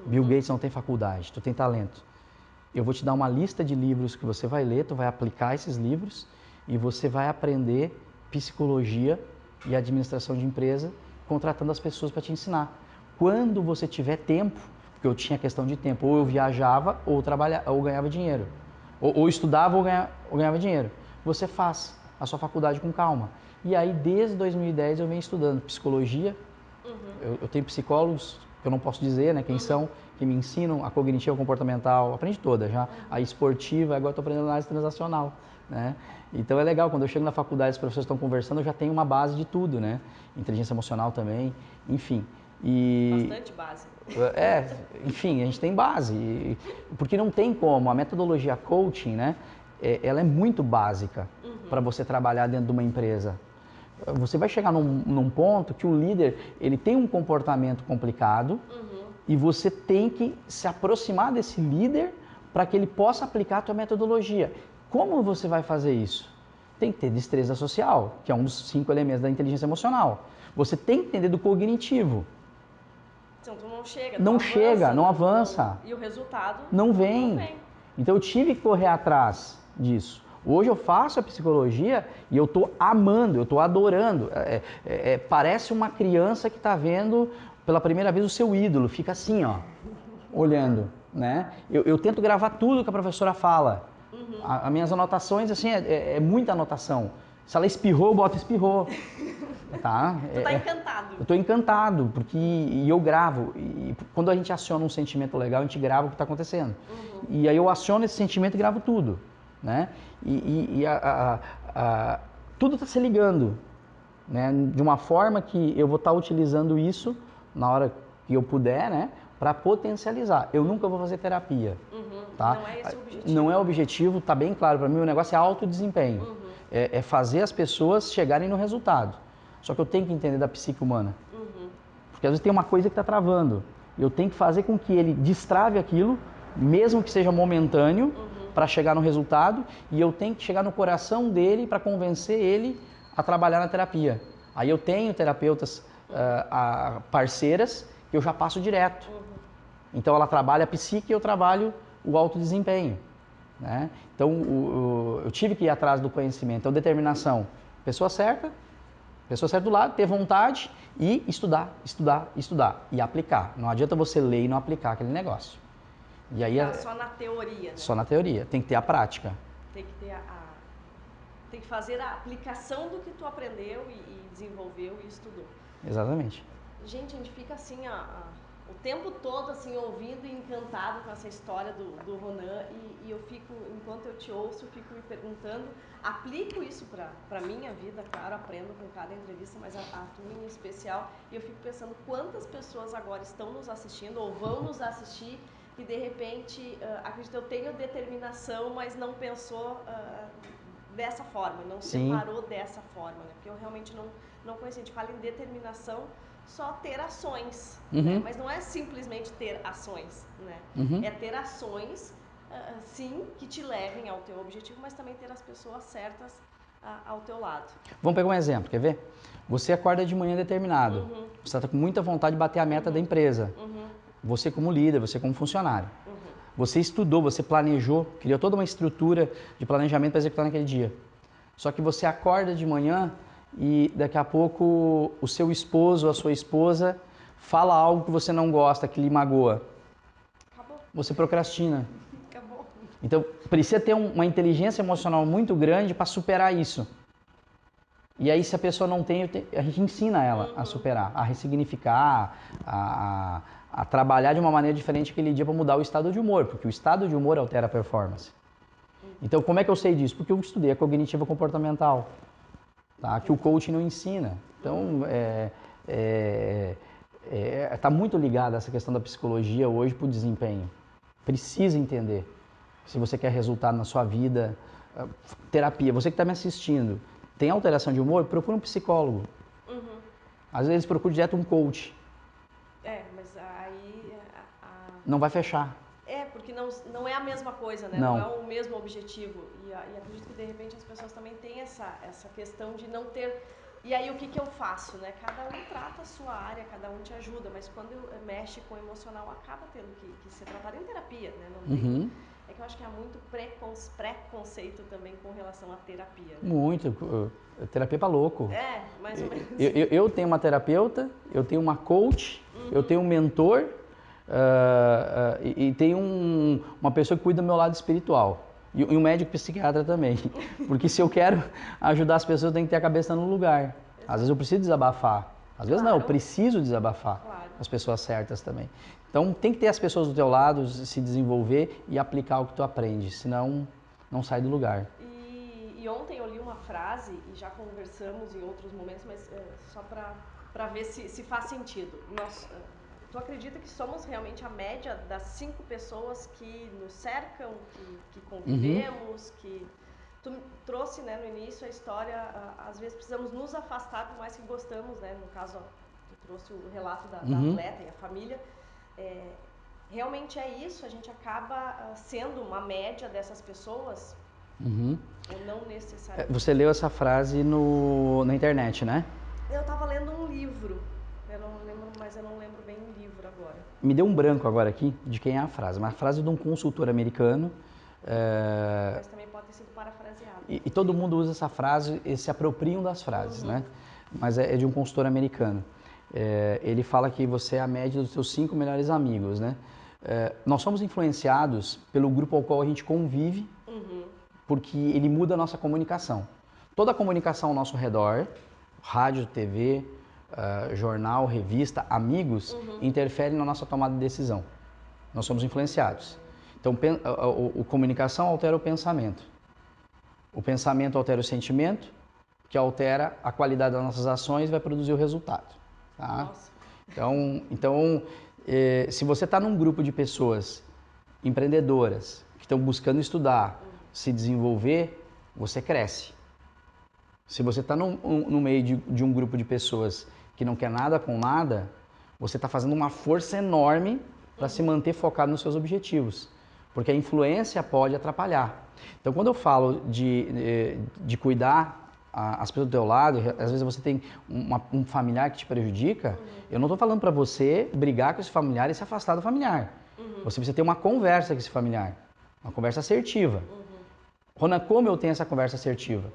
Bill Gates não tem faculdade, tu tem talento. Eu vou te dar uma lista de livros que você vai ler, tu vai aplicar esses livros e você vai aprender psicologia e administração de empresa contratando as pessoas para te ensinar. Quando você tiver tempo, porque eu tinha questão de tempo, ou eu viajava ou trabalhava, ou ganhava dinheiro. Ou estudava ou ganhava dinheiro. Você faz a sua faculdade com calma. E aí, desde 2010, eu venho estudando psicologia. Eu tenho psicólogos, que eu não posso dizer, né, quem são, que me ensinam a cognitiva comportamental, aprendi toda já, a esportiva, agora estou aprendendo análise transacional, né? Então é legal, quando eu chego na faculdade, os professores estão conversando, eu já tenho uma base de tudo, né? Inteligência emocional também, enfim. Bastante base. Enfim, a gente tem base, porque não tem como, a metodologia coaching, né, ela é muito básica para você trabalhar dentro de uma empresa. Você vai chegar num ponto que o líder, ele tem um comportamento complicado e você tem que se aproximar desse líder para que ele possa aplicar a tua metodologia. Como você vai fazer isso? Tem que ter destreza social, que é um dos 5 elementos da inteligência emocional. Você tem que entender do cognitivo. Então tu não chega, não avança. E o resultado não vem. Então eu tive que correr atrás disso. Hoje eu faço a psicologia e eu estou amando, eu estou adorando. Parece uma criança que está vendo pela primeira vez o seu ídolo, fica assim, ó, olhando, né? Eu tento gravar tudo que a professora fala. As minhas anotações, assim, é muita anotação. Se ela espirrou, bota espirrou. Tá? Tu tá encantado. Eu tô encantado, porque eu gravo. E quando a gente aciona um sentimento legal, a gente grava o que está acontecendo. E aí eu aciono esse sentimento e gravo tudo. Né? Tudo está se ligando, né? De uma forma que eu vou estar utilizando isso na hora que eu puder, né, para potencializar. Eu nunca vou fazer terapia, tá? Não é esse o objetivo. Não é o objetivo, tá bem claro para mim, o negócio é alto desempenho. É fazer as pessoas chegarem no resultado. Só que eu tenho que entender da psique humana. Porque às vezes tem uma coisa que está travando. Eu tenho que fazer com que ele destrave aquilo, mesmo que seja momentâneo, para chegar no resultado, e eu tenho que chegar no coração dele para convencer ele a trabalhar na terapia. Aí eu tenho terapeutas parceiras que eu já passo direto. Então ela trabalha a psique e eu trabalho o alto desempenho, né? Então eu tive que ir atrás do conhecimento. Então determinação, pessoa certa do lado, ter vontade e estudar e aplicar. Não adianta você ler e não aplicar aquele negócio. E aí só na teoria, né? Só na teoria, tem que ter a prática. Tem que ter tem que fazer a aplicação do que tu aprendeu e desenvolveu e estudou. Exatamente. Gente, a gente fica assim o tempo todo assim ouvindo e encantado com essa história do Ronan e eu fico, enquanto eu te ouço, eu fico me perguntando, aplico isso para minha vida, claro, aprendo com cada entrevista, mas a tua em especial, e eu fico pensando quantas pessoas agora estão nos assistindo ou vão nos assistir que de repente, acredito, eu tenho determinação, mas não pensou dessa forma, não separou dessa forma, né? Porque eu realmente não conheço. A gente fala em determinação, só ter ações, né? Mas não é simplesmente ter ações, né? É ter ações, sim, que te levem ao teu objetivo, mas também ter as pessoas certas ao teu lado. Vamos pegar um exemplo, quer ver? Você acorda de manhã determinado, você está com muita vontade de bater a meta da empresa. Você como líder, você como funcionário. Você estudou, você planejou, criou toda uma estrutura de planejamento para executar naquele dia. Só que você acorda de manhã e daqui a pouco o seu esposo ou a sua esposa fala algo que você não gosta, que lhe magoa. Acabou. Você procrastina. Acabou. Então precisa ter uma inteligência emocional muito grande para superar isso. E aí se a pessoa não tem, a gente ensina ela a superar, a ressignificar, a trabalhar de uma maneira diferente aquele dia para mudar o estado de humor, porque o estado de humor altera a performance. Então, como é que eu sei disso? Porque eu estudei a cognitiva comportamental, tá? Que o coaching não ensina. Então, tá muito ligado essa questão da psicologia hoje para o desempenho. Precisa entender. Se você quer resultado na sua vida, terapia, você que está me assistindo, tem alteração de humor? Procura um psicólogo. Às vezes procura direto um coach. Mas aí... Não vai fechar. Porque não é a mesma coisa, né? Não é o mesmo objetivo. E acredito que, de repente, as pessoas também têm essa questão de não ter... E aí, o que eu faço, né? Cada um trata a sua área, cada um te ajuda, mas quando mexe com o emocional, acaba tendo que ser tratado em terapia, né? Não tem... É que eu acho que há muito preconceito também com relação à terapia. Né? Muito. Terapia para louco. Mais ou menos. Eu tenho uma terapeuta, eu tenho uma coach, eu tenho um mentor e tenho uma pessoa que cuida do meu lado espiritual. E um médico psiquiatra também. Porque se eu quero ajudar as pessoas, eu tenho que ter a cabeça no lugar. Exato. Às vezes eu preciso desabafar. Às vezes não, eu preciso desabafar. Claro. As pessoas certas também. Então tem que ter as pessoas do teu lado, se desenvolver e aplicar o que tu aprende, senão não sai do lugar. E ontem eu li uma frase, e já conversamos em outros momentos, mas só para ver se faz sentido. Tu acredita que somos realmente a média das 5 pessoas que nos cercam, que convivemos, que... Tu trouxe, né, no início a história, às vezes precisamos nos afastar, por mais que gostamos, né? No caso, tu trouxe o relato da atleta e a família. Realmente é isso? A gente acaba sendo uma média dessas pessoas? Ou não necessariamente? Você leu essa frase na internet, né? Eu estava lendo um livro. Eu não lembro, mas eu não lembro bem o livro agora. Me deu um branco agora aqui de quem é a frase. Uma frase de um consultor americano. Mas também pode ter sido parafraseado. E todo mundo usa essa frase e se apropriam das frases, né? Mas é de um consultor americano. Ele fala que você é a média dos seus 5 melhores amigos, né? Nós somos influenciados pelo grupo ao qual a gente convive, porque ele muda a nossa comunicação. Toda a comunicação ao nosso redor, rádio, TV, jornal, revista, amigos, interferem na nossa tomada de decisão. Nós somos influenciados. Então, a comunicação altera o pensamento. O pensamento altera o sentimento, que altera a qualidade das nossas ações e vai produzir o resultado. Tá? Então, se você está num grupo de pessoas empreendedoras que estão buscando estudar, se desenvolver, você cresce. Se você está no meio de um grupo de pessoas que não quer nada com nada, você está fazendo uma força enorme para se manter focado nos seus objetivos, porque a influência pode atrapalhar. Então, quando eu falo de cuidar as pessoas do teu lado, às vezes você tem um familiar que te prejudica, eu não estou falando para você brigar com esse familiar e se afastar do familiar. Você precisa ter uma conversa com esse familiar, uma conversa assertiva. Ronan, como eu tenho essa conversa assertiva?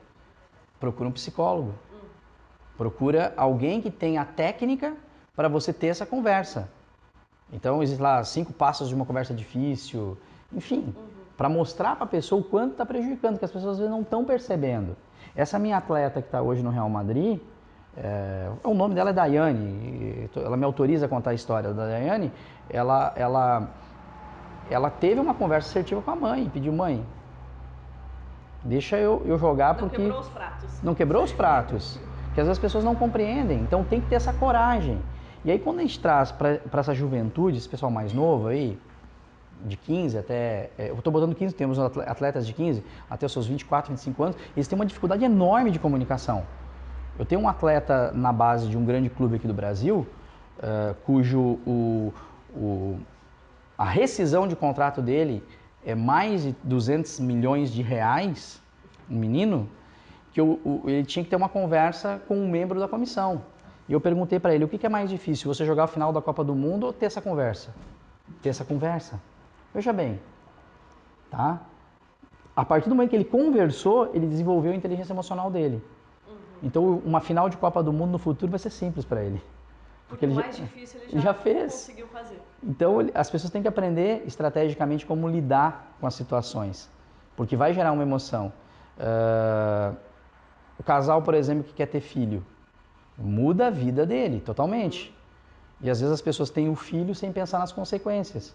Procura um psicólogo. Procura alguém que tenha a técnica para você ter essa conversa. Então, existem lá 5 passos de uma conversa difícil, enfim, para mostrar para a pessoa o quanto está prejudicando, que as pessoas às vezes não estão percebendo. Essa minha atleta que está hoje no Real Madrid, o nome dela é Daiane, ela me autoriza a contar a história da Daiane, ela teve uma conversa assertiva com a mãe, pediu, mãe, deixa eu jogar porque... Não quebrou os pratos. Não quebrou os pratos, que às vezes as pessoas não compreendem, então tem que ter essa coragem. E aí quando a gente traz para essa juventude, esse pessoal mais novo aí, de 15 até... eu estou botando 15, temos atletas de 15 até os seus 24, 25 anos, eles têm uma dificuldade enorme de comunicação. Eu tenho um atleta na base de um grande clube aqui do Brasil, cujo a rescisão de contrato dele é mais de 200 milhões de reais, um menino, que ele tinha que ter uma conversa com um membro da comissão. E eu perguntei para ele, o que é mais difícil, você jogar a final da Copa do Mundo ou ter essa conversa? Ter essa conversa. Veja bem, tá? A partir do momento que ele conversou, ele desenvolveu a inteligência emocional dele. Então, uma final de Copa do Mundo no futuro vai ser simples para ele. Porque o mais difícil ele já fez. Conseguiu fazer. Então, as pessoas têm que aprender estrategicamente como lidar com as situações, porque vai gerar uma emoção. O casal, por exemplo, que quer ter filho, muda a vida dele totalmente. E às vezes as pessoas têm o filho sem pensar nas consequências.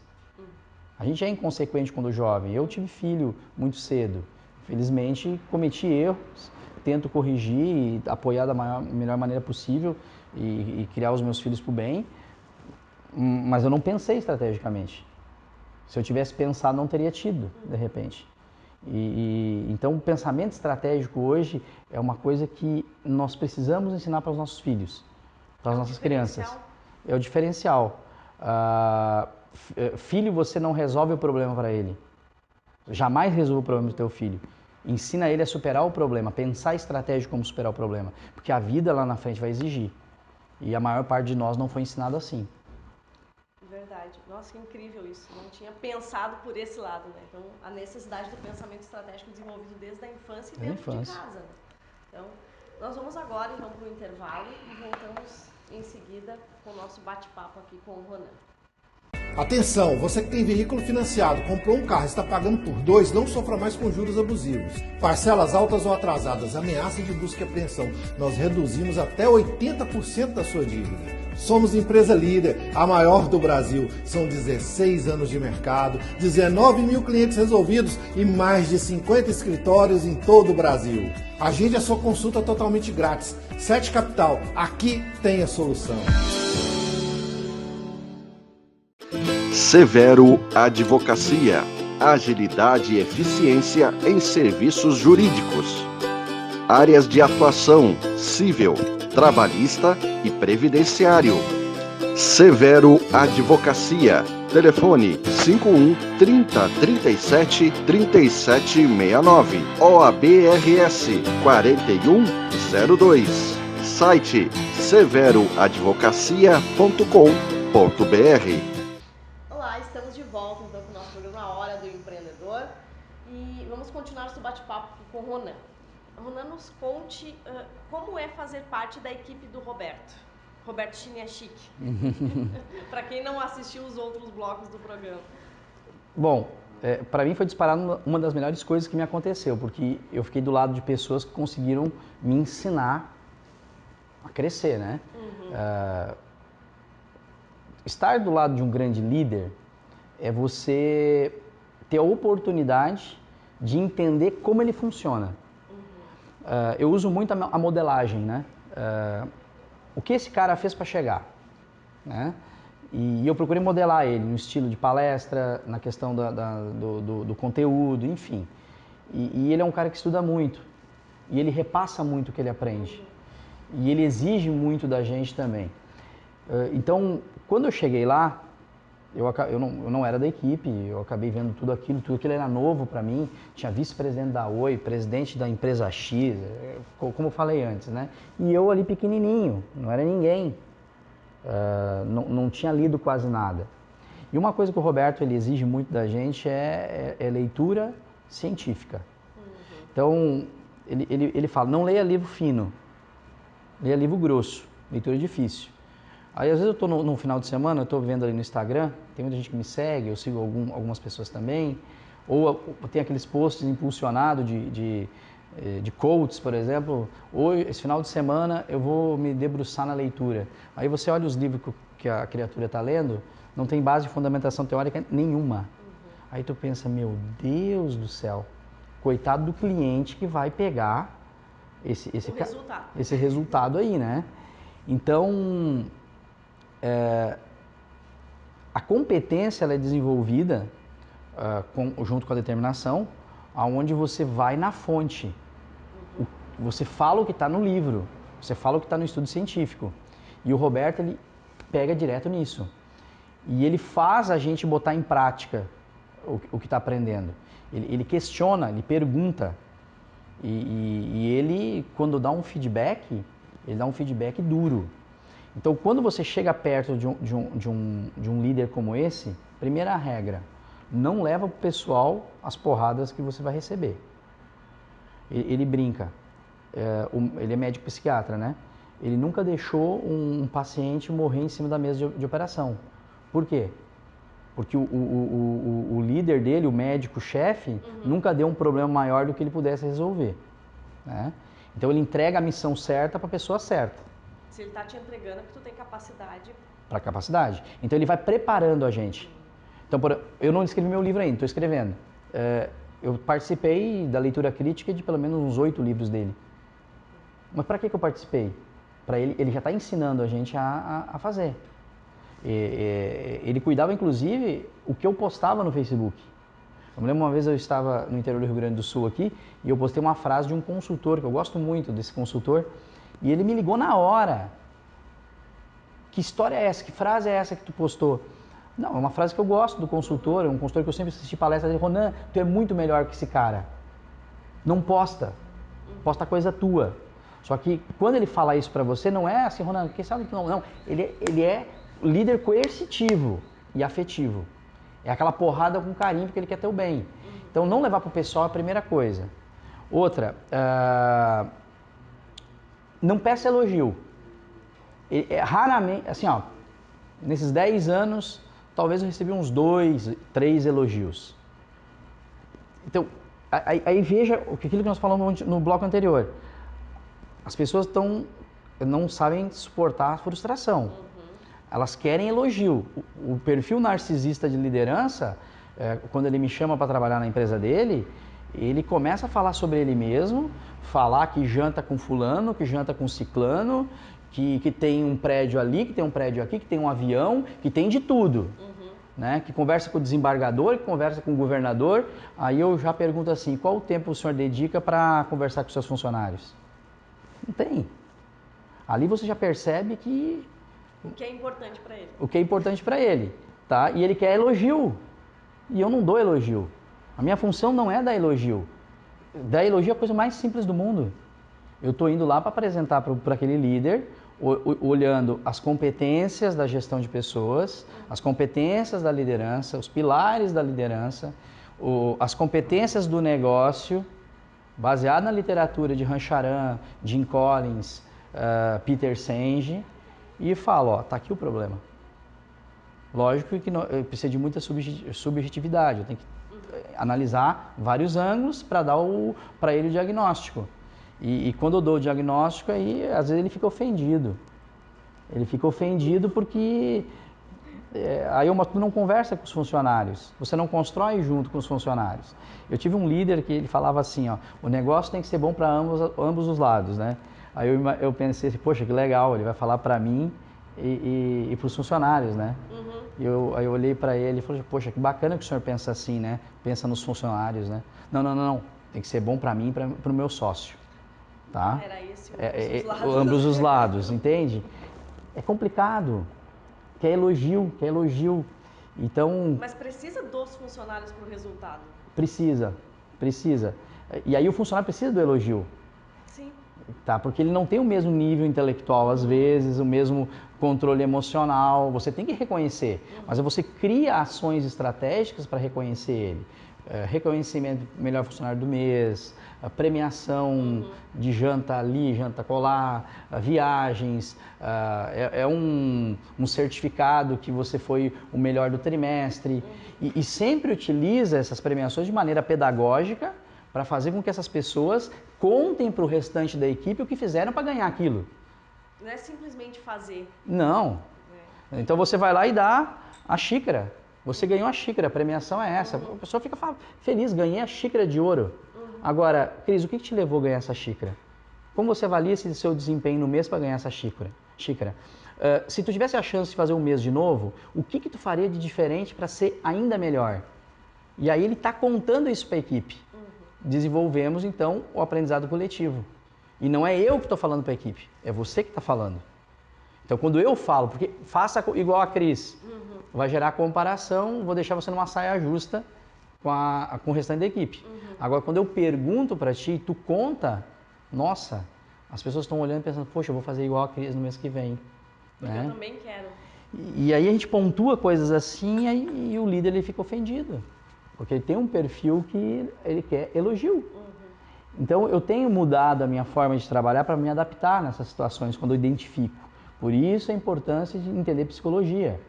A gente é inconsequente quando jovem. Eu tive filho muito cedo. Infelizmente, cometi erros, tento corrigir e apoiar da melhor maneira possível e criar os meus filhos para o bem, mas eu não pensei estrategicamente. Se eu tivesse pensado, não teria tido, de repente. Então, o pensamento estratégico hoje é uma coisa que nós precisamos ensinar para os nossos filhos, para as nossas crianças. É o diferencial. Filho, você não resolve o problema para ele. Jamais resolva o problema do teu filho. Ensina ele a superar o problema, pensar estratégico como superar o problema, porque a vida lá na frente vai exigir. E a maior parte de nós não foi ensinado assim. Verdade. Nossa, que incrível isso. Não tinha pensado por esse lado, né? Então, a necessidade do pensamento estratégico desenvolvido desde a infância e dentro de casa. Né? Então, nós vamos agora, então, para o intervalo e voltamos em seguida com o nosso bate-papo aqui com o Ronan. Atenção, você que tem veículo financiado, comprou um carro e está pagando por 2, não sofra mais com juros abusivos. Parcelas altas ou atrasadas, ameaça de busca e apreensão. Nós reduzimos até 80% da sua dívida. Somos empresa líder, a maior do Brasil. São 16 anos de mercado, 19 mil clientes resolvidos e mais de 50 escritórios em todo o Brasil. Agende a sua consulta totalmente grátis. 7 Capital, aqui tem a solução. Severo Advocacia, agilidade e eficiência em serviços jurídicos. Áreas de atuação: civil, trabalhista e previdenciário. Severo Advocacia, telefone 51 30 37 3769, OABRS 4102, site severoadvocacia.com.br. Estamos de volta então com o nosso programa A Hora do Empreendedor e vamos continuar nosso bate-papo com o Ronan. Ronan, nos conte como é fazer parte da equipe do Roberto Chiniachik, para quem não assistiu os outros blocos do programa. Bom, para mim foi disparado uma das melhores coisas que me aconteceu, porque eu fiquei do lado de pessoas que conseguiram me ensinar a crescer, né? Estar do lado de um grande líder é você ter a oportunidade de entender como ele funciona. Eu uso muito a modelagem, né? O que esse cara fez para chegar? né? E eu procurei modelar ele no estilo de palestra, na questão do conteúdo, enfim. E ele é um cara que estuda muito. E ele repassa muito o que ele aprende. E ele exige muito da gente também. Então, quando eu cheguei lá, eu não era da equipe, eu acabei vendo tudo aquilo era novo para mim. Tinha vice-presidente da Oi, presidente da empresa X, como eu falei antes, né? E eu ali pequenininho, não era ninguém. Não tinha lido quase nada. E uma coisa que o Roberto ele exige muito da gente é leitura científica. Então, ele fala, não leia livro fino, leia livro grosso, leitura difícil. Aí, às vezes, eu estou no final de semana, eu estou vendo ali no Instagram, tem muita gente que me segue, eu sigo algumas pessoas também, ou tem aqueles posts impulsionados de quotes, por exemplo, hoje, esse final de semana, eu vou me debruçar na leitura. Aí você olha os livros que a criatura está lendo, não tem base de fundamentação teórica nenhuma. Aí tu pensa, meu Deus do céu, coitado do cliente que vai pegar esse resultado aí, né? Então, a competência ela é desenvolvida junto com a determinação, aonde você vai na fonte. Você fala o que está no livro, você fala o que está no estudo científico. E o Roberto, ele pega direto nisso. E ele faz a gente botar em prática o que está aprendendo. Ele questiona, ele pergunta. E ele, quando dá um feedback, ele dá um feedback duro. Então, quando você chega perto de um líder como esse, primeira regra, não leva para o pessoal as porradas que você vai receber. Ele brinca, ele é médico psiquiatra, né? Ele nunca deixou um paciente morrer em cima da mesa de operação. Por quê? Porque o líder dele, o médico-chefe, nunca deu um problema maior do que ele pudesse resolver, né? Então ele entrega a missão certa para a pessoa certa. Se ele está te entregando é porque tu tem capacidade. Para capacidade. Então ele vai preparando a gente. Então, eu não escrevi meu livro ainda, estou escrevendo. Eu participei da leitura crítica de pelo menos uns 8 livros dele. Mas para que eu participei? Para ele já está ensinando a gente a fazer. Ele cuidava, inclusive, o que eu postava no Facebook. Eu me lembro uma vez eu estava no interior do Rio Grande do Sul aqui e eu postei uma frase de um consultor, que eu gosto muito desse consultor, e ele me ligou na hora. Que história é essa? Que frase é essa que tu postou? Não, é uma frase que eu gosto do consultor, é um consultor que eu sempre assisti palestra dele. Ronan, tu é muito melhor que esse cara. Não posta. Posta coisa tua. Só que quando ele fala isso pra você, não é assim, Ronan, quem sabe que não. Ele é líder coercitivo e afetivo. É aquela porrada com carinho porque ele quer teu bem. Então não levar pro pessoal é a primeira coisa. Outra, não peça elogio. Raramente, assim, ó, nesses 10 anos, talvez eu recebi uns 2, 3 elogios. Então, aí veja aquilo que nós falamos no bloco anterior. As pessoas não sabem suportar a frustração. Elas querem elogio. O perfil narcisista de liderança, quando ele me chama para trabalhar na empresa dele, ele começa a falar sobre ele mesmo, falar que janta com fulano, que janta com ciclano, que tem um prédio ali, que tem um prédio aqui, que tem um avião, que tem de tudo. Né? Que conversa com o desembargador, que conversa com o governador. Aí eu já pergunto assim, qual o tempo o senhor dedica para conversar com seus funcionários? Não tem. Ali você já percebe que... O que é importante para ele. O que é importante para ele, tá? E ele quer elogio. E eu não dou elogio. A minha função não é dar elogio. Dar elogio é a coisa mais simples do mundo. Eu estou indo lá para apresentar para aquele líder, olhando as competências da gestão de pessoas, as competências da liderança, os pilares da liderança, as competências do negócio, baseado na literatura de Rancharan, Jim Collins, Peter Senge, e falo, ó, tá aqui o problema. Lógico que precisa de muita subjetividade, eu tenho que analisar vários ângulos para dar para ele o diagnóstico. E quando eu dou o diagnóstico, aí às vezes ele fica ofendido. Ele fica ofendido porque aí tu não conversa com os funcionários, você não constrói junto com os funcionários. Eu tive um líder que ele falava assim, ó, o negócio tem que ser bom para ambos os lados, né? Aí eu pensei assim, poxa, que legal, ele vai falar para mim e para os funcionários, né? Aí eu olhei para ele e falei, poxa, que bacana que o senhor pensa assim, né? Pensa nos funcionários, né? Não. Tem que ser bom para mim e para o meu sócio, tá? Era esse ambos os lados. Ambos os lados, entende? É complicado. Quer elogio. Então... Mas precisa dos funcionários para o resultado? Precisa. E aí o funcionário precisa do elogio. Sim. Tá? Porque ele não tem o mesmo nível intelectual, às vezes, o mesmo controle emocional. Você tem que reconhecer, mas você cria ações estratégicas para reconhecer ele. Reconhecimento do melhor funcionário do mês, premiação de janta ali, janta colar, viagens, um certificado que você foi o melhor do trimestre. E sempre utiliza essas premiações de maneira pedagógica para fazer com que essas pessoas contem para o restante da equipe o que fizeram para ganhar aquilo. Não é simplesmente fazer. Não. Então você vai lá e dá a xícara. Você ganhou a xícara, a premiação é essa. A pessoa fica feliz, ganhei a xícara de ouro. Agora, Cris, o que te levou a ganhar essa xícara? Como você avalia esse seu desempenho no mês para ganhar essa xícara? Se tu tivesse a chance de fazer um mês de novo, o que tu faria de diferente para ser ainda melhor? E aí ele está contando isso para a equipe. Desenvolvemos, então, o aprendizado coletivo. E não é eu que estou falando para a equipe, é você que está falando. Então, quando eu falo, porque faça igual a Cris, vai gerar comparação, vou deixar você numa saia justa com o restante da equipe. Agora, quando eu pergunto para ti, tu conta, nossa, as pessoas estão olhando e pensando, poxa, eu vou fazer igual a Cris no mês que vem. Né? Eu também quero. E aí a gente pontua coisas assim e o líder ele fica ofendido. Porque ele tem um perfil que ele quer elogio. Então eu tenho mudado a minha forma de trabalhar para me adaptar nessas situações quando eu identifico. Por isso a importância de entender psicologia.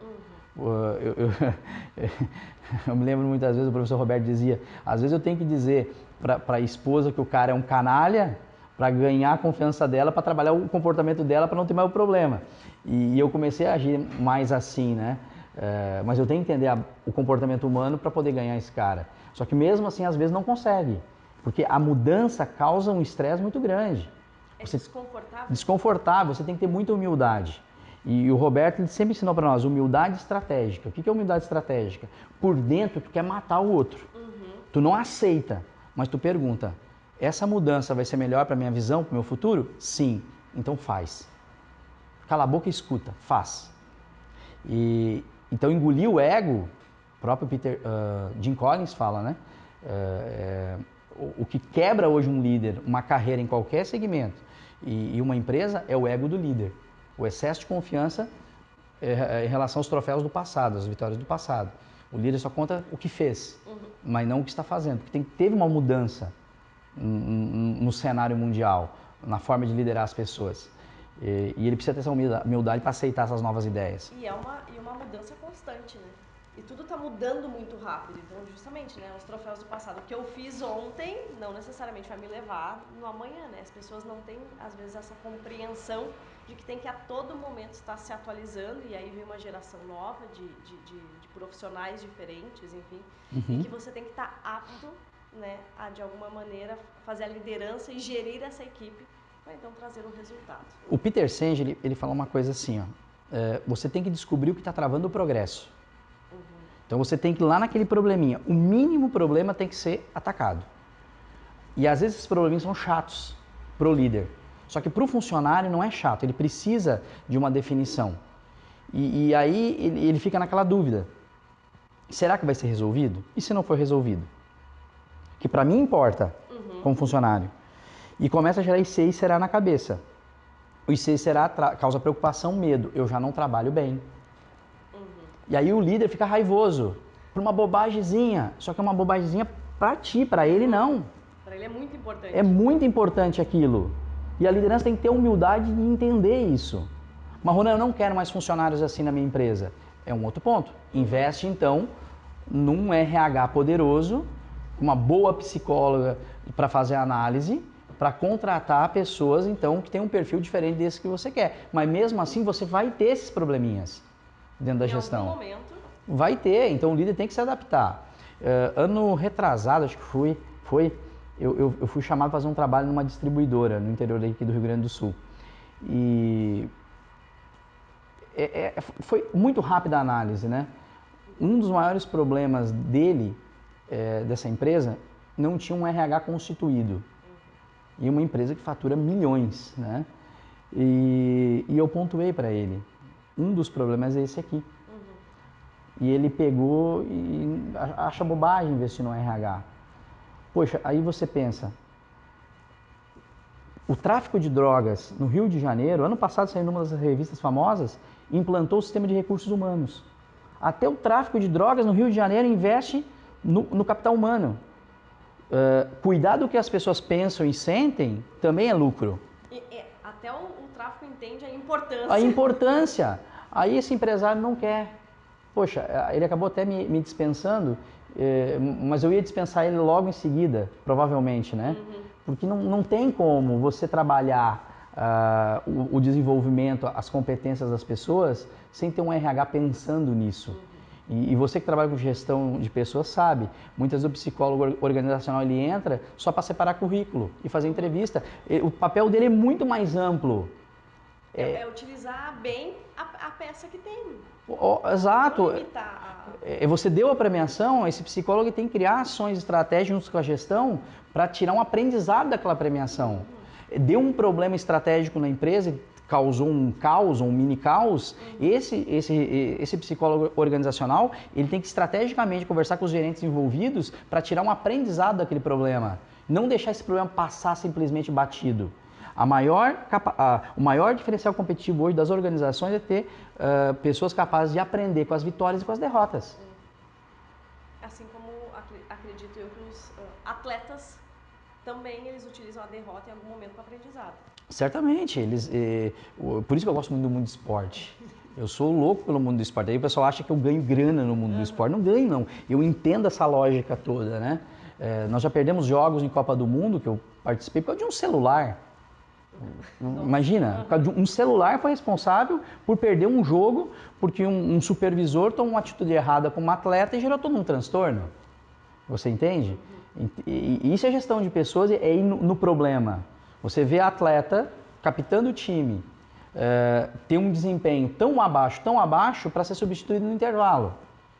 Eu me lembro muitas vezes, o professor Roberto dizia, às vezes eu tenho que dizer para a esposa que o cara é um canalha para ganhar a confiança dela, para trabalhar o comportamento dela para não ter mais o problema. E eu comecei a agir mais assim, né? Mas eu tenho que entender o comportamento humano para poder ganhar esse cara. Só que mesmo assim, às vezes não consegue, porque a mudança causa um estresse muito grande. Desconfortável? Desconfortável, você tem que ter muita humildade. E o Roberto ele sempre ensinou para nós, humildade estratégica. O que é humildade estratégica? Por dentro, tu quer matar o outro. Tu não aceita, mas tu pergunta, essa mudança vai ser melhor para a minha visão, para o meu futuro? Sim, então faz. Cala a boca e escuta, faz. Então engolir o ego, o próprio Jim Collins fala, né? O que quebra hoje um líder, uma carreira em qualquer segmento e uma empresa é o ego do líder. O excesso de confiança em relação aos troféus do passado, às vitórias do passado. O líder só conta o que fez, mas não o que está fazendo. Porque teve uma mudança no cenário mundial, na forma de liderar as pessoas. E ele precisa ter essa humildade para aceitar essas novas ideias. E é uma mudança constante, né? E tudo está mudando muito rápido. Então, justamente, né, os troféus do passado. O que eu fiz ontem não necessariamente vai me levar no amanhã, né? As pessoas não têm, às vezes, essa compreensão de que tem que a todo momento estar se atualizando. E aí vem uma geração nova de profissionais diferentes, enfim. E que você tem que estar apto, né, a, de alguma maneira, fazer a liderança e gerir essa equipe para, então, trazer um resultado. O Peter Senge, ele fala uma coisa assim, ó. Você tem que descobrir o que está travando o progresso. Então você tem que ir lá naquele probleminha. O mínimo problema tem que ser atacado. E às vezes esses probleminhas são chatos para o líder. Só que para o funcionário não é chato, ele precisa de uma definição. E aí ele fica naquela dúvida. Será que vai ser resolvido? E se não for resolvido? Que para mim importa como funcionário. E começa a gerar IC e será na cabeça. O IC e será causa preocupação, medo. Eu já não trabalho bem. E aí o líder fica raivoso por uma bobagemzinha. Só que é uma bobagemzinha para ti, para ele não. Para ele é muito importante. É muito importante aquilo. E a liderança tem que ter a humildade de entender isso. Mas, Ronan, eu não quero mais funcionários assim na minha empresa. É um outro ponto. Investe, então, num RH poderoso, uma boa psicóloga para fazer a análise, para contratar pessoas, então, que tem um perfil diferente desse que você quer. Mas, mesmo assim, você vai ter esses probleminhas dentro da gestão. Em algum momento. Vai ter, então o líder tem que se adaptar. Ano retrasado, acho que eu fui chamado para fazer um trabalho numa distribuidora no interior aqui do Rio Grande do Sul. E Foi muito rápida a análise, né? Um dos maiores problemas dele, dessa empresa, não tinha um RH constituído. E uma empresa que fatura milhões, né? E eu pontuei para ele, um dos problemas é esse aqui. E ele pegou e acha bobagem investir no RH. Poxa, aí você pensa, o tráfico de drogas no Rio de Janeiro, ano passado saiu numa das revistas famosas, implantou o sistema de recursos humanos. Até o tráfico de drogas no Rio de Janeiro investe no capital humano. Cuidar do que as pessoas pensam e sentem também é lucro. Até o tráfico entende a importância. A importância. Aí esse empresário não quer. Poxa, ele acabou até me dispensando, mas eu ia dispensar ele logo em seguida, provavelmente, né? Porque não tem como você trabalhar o desenvolvimento, as competências das pessoas sem ter um RH pensando nisso. E você que trabalha com gestão de pessoas sabe, muitas vezes o psicólogo organizacional ele entra só para separar currículo e fazer entrevista. O papel dele é muito mais amplo. É utilizar bem a peça que tem. Exato. Você deu a premiação, esse psicólogo tem que criar ações estratégicas com a gestão para tirar um aprendizado daquela premiação. Deu um problema estratégico na empresa, causou um caos, um mini caos, esse psicólogo organizacional ele tem que estrategicamente conversar com os gerentes envolvidos para tirar um aprendizado daquele problema. Não deixar esse problema passar simplesmente batido. O maior diferencial competitivo hoje das organizações é ter pessoas capazes de aprender com as vitórias e com as derrotas. Assim como acredito eu que os atletas também eles utilizam a derrota em algum momento para aprendizado. Certamente, por isso que eu gosto muito do mundo do esporte. Eu sou louco pelo mundo do esporte. Aí o pessoal acha que eu ganho grana no mundo do esporte. Não ganho, não. Eu entendo essa lógica toda, né? Nós já perdemos jogos em Copa do Mundo, que eu participei, por causa de um celular. Imagina, um celular foi responsável por perder um jogo porque um supervisor tomou uma atitude errada com um atleta e gerou todo um transtorno. Você entende? E isso é gestão de pessoas, é ir no problema. Você vê a atleta, capitão do time, ter um desempenho tão abaixo para ser substituído no intervalo.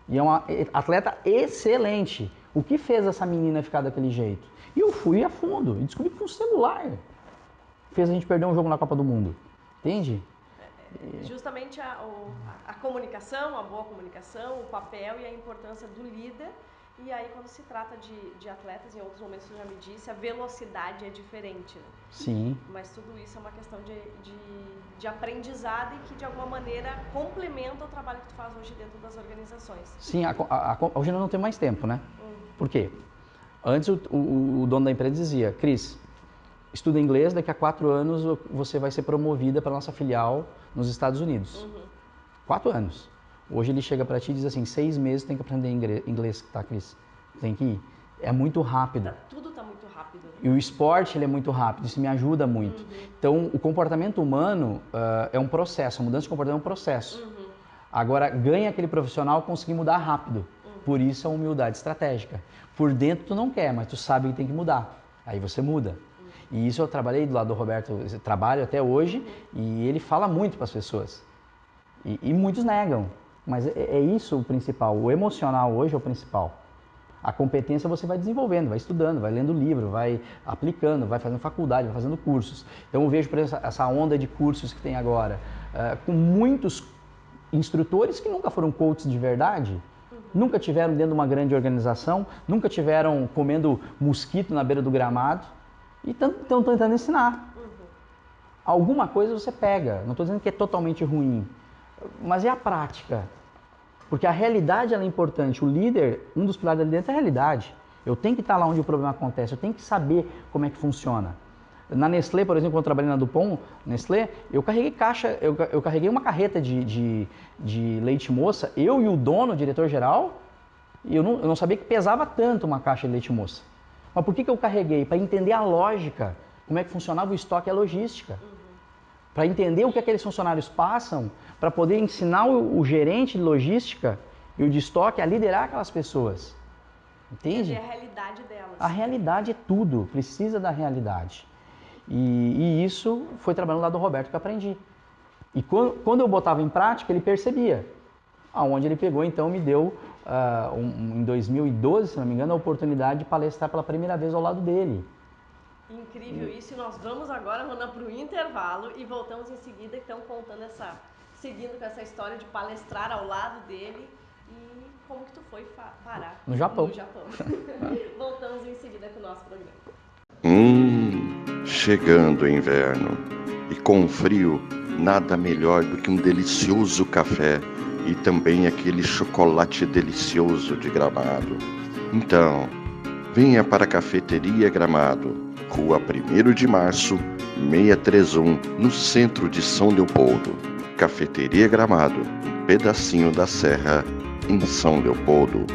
E é uma atleta excelente. O que fez essa menina ficar daquele jeito? E eu fui a fundo e descobri que um celular fez a gente perder um jogo na Copa do Mundo. Entende? Justamente a comunicação, a boa comunicação, o papel e a importância do líder. E aí, quando se trata de atletas, em outros momentos você já me disse, a velocidade é diferente, né? Sim. Mas tudo isso é uma questão de aprendizado e que, de alguma maneira, complementa o trabalho que tu faz hoje dentro das organizações. Sim, hoje não tem mais tempo, né? Por quê? Antes o dono da empresa dizia, Cris, estuda inglês, daqui a 4 anos você vai ser promovida para a nossa filial nos Estados Unidos. 4 anos. Hoje ele chega para ti e diz assim, 6 meses tem que aprender inglês, tá, Cris? Tem que ir. É muito rápido. Tudo está muito rápido. E o esporte ele é muito rápido, isso me ajuda muito. Então, o comportamento humano é um processo, a mudança de comportamento é um processo. Agora, ganha aquele profissional conseguir mudar rápido. Por isso a humildade estratégica. Por dentro tu não quer, mas tu sabe que tem que mudar. Aí você muda. E isso eu trabalhei do lado do Roberto, trabalho até hoje, e ele fala muito para as pessoas. E muitos negam. Mas é isso o principal. O emocional hoje é o principal. A competência você vai desenvolvendo, vai estudando, vai lendo livro, vai aplicando, vai fazendo faculdade, vai fazendo cursos. Então eu vejo, por exemplo, essa onda de cursos que tem agora, com muitos instrutores que nunca foram coaches de verdade, nunca tiveram dentro de uma grande organização, nunca tiveram comendo mosquito na beira do gramado e estão tentando ensinar. Alguma coisa você pega, não estou dizendo que é totalmente ruim, mas é a prática. Porque a realidade ela é importante. O líder, um dos pilares da liderança é a realidade. Eu tenho que estar lá onde o problema acontece, eu tenho que saber como é que funciona. Na Nestlé, por exemplo, quando eu trabalhei na Dupont, Nestlé, eu carreguei eu carreguei uma carreta de leite moça, eu e o dono, o diretor-geral, e eu não sabia que pesava tanto uma caixa de leite moça. Mas por que eu carreguei? Para entender a lógica, como é que funcionava o estoque e a logística. Para entender o que aqueles funcionários passam, para poder ensinar o gerente de logística e o de estoque a liderar aquelas pessoas. Entende? É a realidade delas. A realidade é tudo, precisa da realidade. E isso foi trabalhando lá do Roberto que eu aprendi. E quando eu botava em prática, ele percebia. Aonde ele pegou, então, me deu, em 2012, se não me engano, a oportunidade de palestrar pela primeira vez ao lado dele. Incrível isso, e nós vamos agora, Ronan, para o intervalo e voltamos em seguida, então, seguindo com essa história de palestrar ao lado dele e como que tu foi parar no Japão. Voltamos em seguida com o nosso programa. Chegando o inverno e com o frio, nada melhor do que um delicioso café e também aquele chocolate delicioso de Gramado. Então, venha para a Cafeteria Gramado, Rua 1º de Março, 631, no centro de São Leopoldo. Cafeteria Gramado, um pedacinho da serra, em São Leopoldo.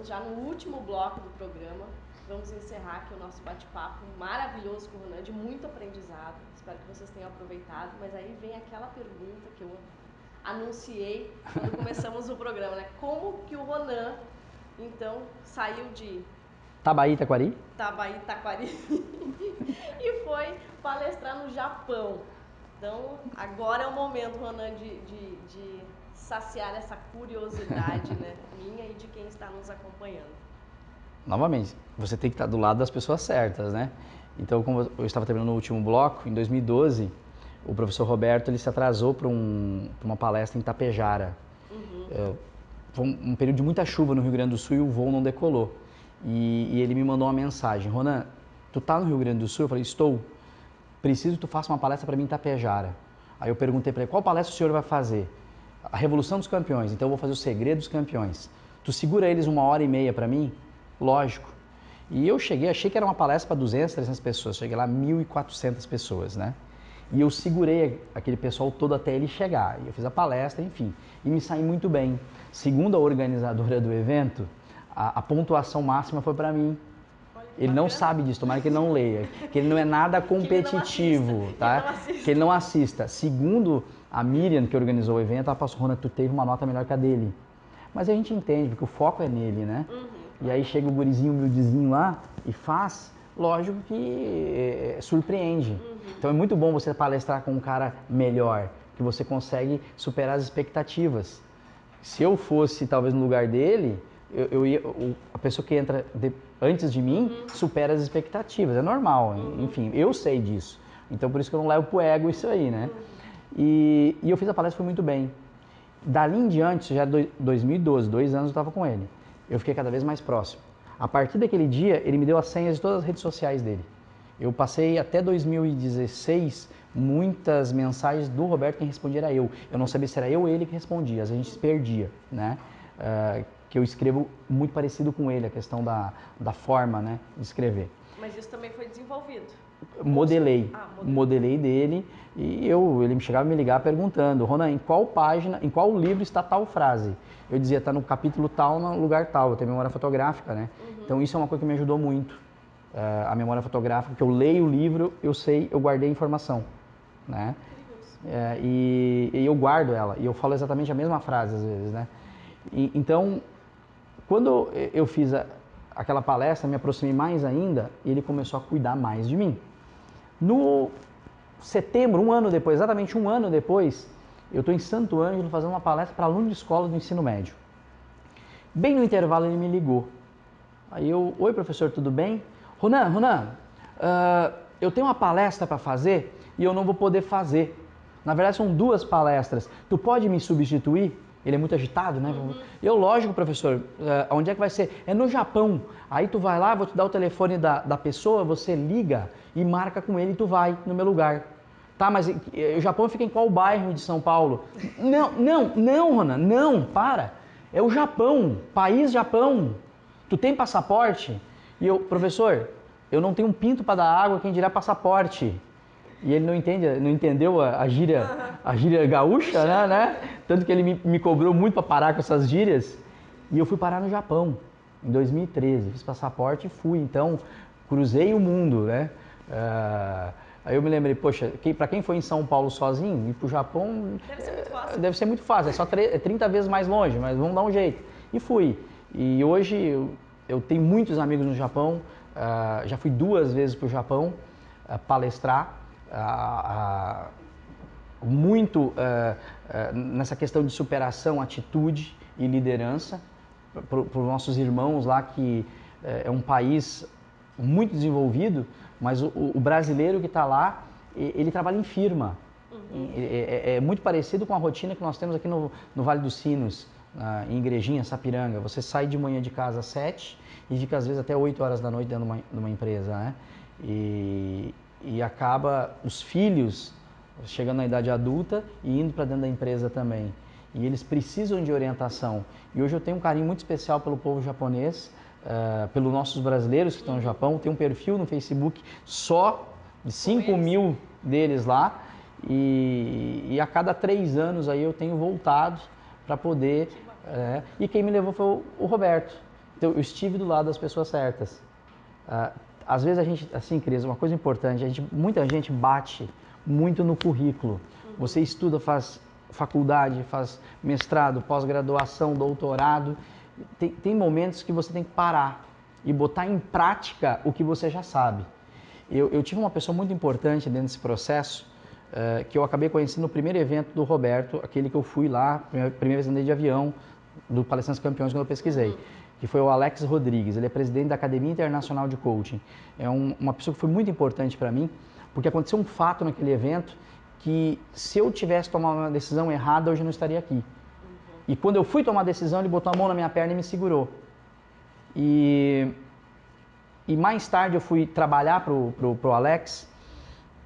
Já no último bloco do programa, vamos encerrar aqui o nosso bate-papo maravilhoso com o Ronan, de muito aprendizado. Espero que vocês tenham aproveitado, mas aí vem aquela pergunta que eu anunciei quando começamos o programa, né? Como que o Ronan, então, saiu de Tabaí, Taquari e foi palestrar no Japão. Então, agora é o momento, Ronan, de saciar essa curiosidade, né, minha e de quem está nos acompanhando. Novamente, você tem que estar do lado das pessoas certas, né? Então, como eu estava terminando o último bloco, em 2012, o professor Roberto ele se atrasou para uma palestra em Tapejara. Foi um período de muita chuva no Rio Grande do Sul e o voo não decolou. E ele me mandou uma mensagem: Ronan, tu tá no Rio Grande do Sul? Eu falei, estou. Preciso que tu faça uma palestra para mim em Tapejara. Aí eu perguntei para ele, qual palestra o senhor vai fazer? A Revolução dos Campeões, então eu vou fazer o Segredo dos Campeões. Tu segura eles 1h30 para mim? Lógico. E eu cheguei, achei que era uma palestra para 200, 300 pessoas. Cheguei lá, 1.400 pessoas, né? E eu segurei aquele pessoal todo até ele chegar. E eu fiz a palestra, enfim. E me saí muito bem. Segundo a organizadora do evento, a pontuação máxima foi para mim. Ele não sabe disso, tomara que ele não leia. Que ele não é nada competitivo, tá? Que ele não assista. Segundo a Miriam, que organizou o evento, ela passou, Ronan, tu teve uma nota melhor que a dele. Mas a gente entende, porque o foco é nele, né? E aí chega o gurizinho humildezinho lá e faz, lógico que surpreende. Então é muito bom você palestrar com um cara melhor, que você consegue superar as expectativas. Se eu fosse, talvez, no lugar dele, a pessoa que entra antes de mim supera as expectativas, é normal, enfim, eu sei disso. Então por isso que eu não levo pro ego isso aí, né? E eu fiz a palestra, foi muito bem. Dali em diante, já 2012, 2 anos eu estava com ele. Eu fiquei cada vez mais próximo. A partir daquele dia, ele me deu as senhas de todas as redes sociais dele. Eu passei até 2016 muitas mensagens do Roberto, quem respondia era eu. Eu não sabia se era eu ou ele que respondia, às vezes a gente se perdia, né? Que eu escrevo muito parecido com ele, a questão da forma, né, de escrever. Mas isso também foi desenvolvido? Modelei dele e ele chegava a me ligar perguntando, Ronan, em qual página, em qual livro está tal frase? Eu dizia, está no capítulo tal, no lugar tal, eu tenho memória fotográfica, né? Então isso é uma coisa que me ajudou muito, a memória fotográfica, que eu leio o livro, eu guardei a informação, né? E eu guardo ela, e eu falo exatamente a mesma frase às vezes, né? Então, quando eu fiz aquela palestra, me aproximei mais ainda e ele começou a cuidar mais de mim. No setembro, exatamente um ano depois, eu estou em Santo Ângelo fazendo uma palestra para aluno de escola do ensino médio. Bem no intervalo ele me ligou. Aí oi professor, tudo bem? Ronan, eu tenho uma palestra para fazer e eu não vou poder fazer. Na verdade são 2 palestras. Tu pode me substituir? Ele é muito agitado, né? Eu, lógico, professor, onde é que vai ser? É no Japão. Aí tu vai lá, vou te dar o telefone da pessoa, você liga e marca com ele e tu vai no meu lugar. Tá, mas o Japão fica em qual bairro de São Paulo? Não, Ronan, não, para. É o Japão, país Japão. Tu tem passaporte? E eu, professor, eu não tenho um pinto para dar água, quem dirá passaporte? E ele não entendeu a gíria gaúcha, né? Tanto que ele me cobrou muito para parar com essas gírias. E eu fui parar no Japão. em 2013, fiz passaporte e fui, então cruzei o mundo, né? Aí eu me lembrei, poxa, para quem foi em São Paulo sozinho, ir para o Japão deve ser muito fácil, é só 30 vezes mais longe, mas vamos dar um jeito. E fui. E hoje eu tenho muitos amigos no Japão, já fui 2 vezes para o Japão palestrar, muito nessa questão de superação, atitude e liderança, para os nossos irmãos lá, que é um país muito desenvolvido, mas o brasileiro que está lá, ele trabalha em firma. É muito parecido com a rotina que nós temos aqui no Vale dos Sinos, em Igrejinha, Sapiranga. Você sai de manhã de casa às 7 e fica às vezes até 8 horas da noite dentro de uma empresa, né? E acaba os filhos chegando na idade adulta e indo para dentro da empresa também. E eles precisam de orientação. E hoje eu tenho um carinho muito especial pelo povo japonês, pelos nossos brasileiros que estão no Japão. Tem um perfil no Facebook só de 5 mil deles lá. E a cada 3 anos aí eu tenho voltado para poder... e quem me levou foi o Roberto. Então eu estive do lado das pessoas certas. Às vezes a gente, assim, Cris, uma coisa importante, muita gente bate muito no currículo. Você estuda, faz faculdade, faz mestrado, pós-graduação, doutorado. Tem momentos que você tem que parar e botar em prática o que você já sabe. Eu tive uma pessoa muito importante dentro desse processo, que eu acabei conhecendo no primeiro evento do Roberto, aquele que eu fui lá, primeira vez andei de avião, do Palestrantes Campeões, quando eu pesquisei, que foi o Alex Rodrigues. Ele é presidente da Academia Internacional de Coaching. É uma pessoa que foi muito importante para mim, porque aconteceu um fato naquele evento que, se eu tivesse tomado uma decisão errada, hoje eu não estaria aqui. E quando eu fui tomar a decisão, ele botou a mão na minha perna e me segurou. E mais tarde eu fui trabalhar pro Alex,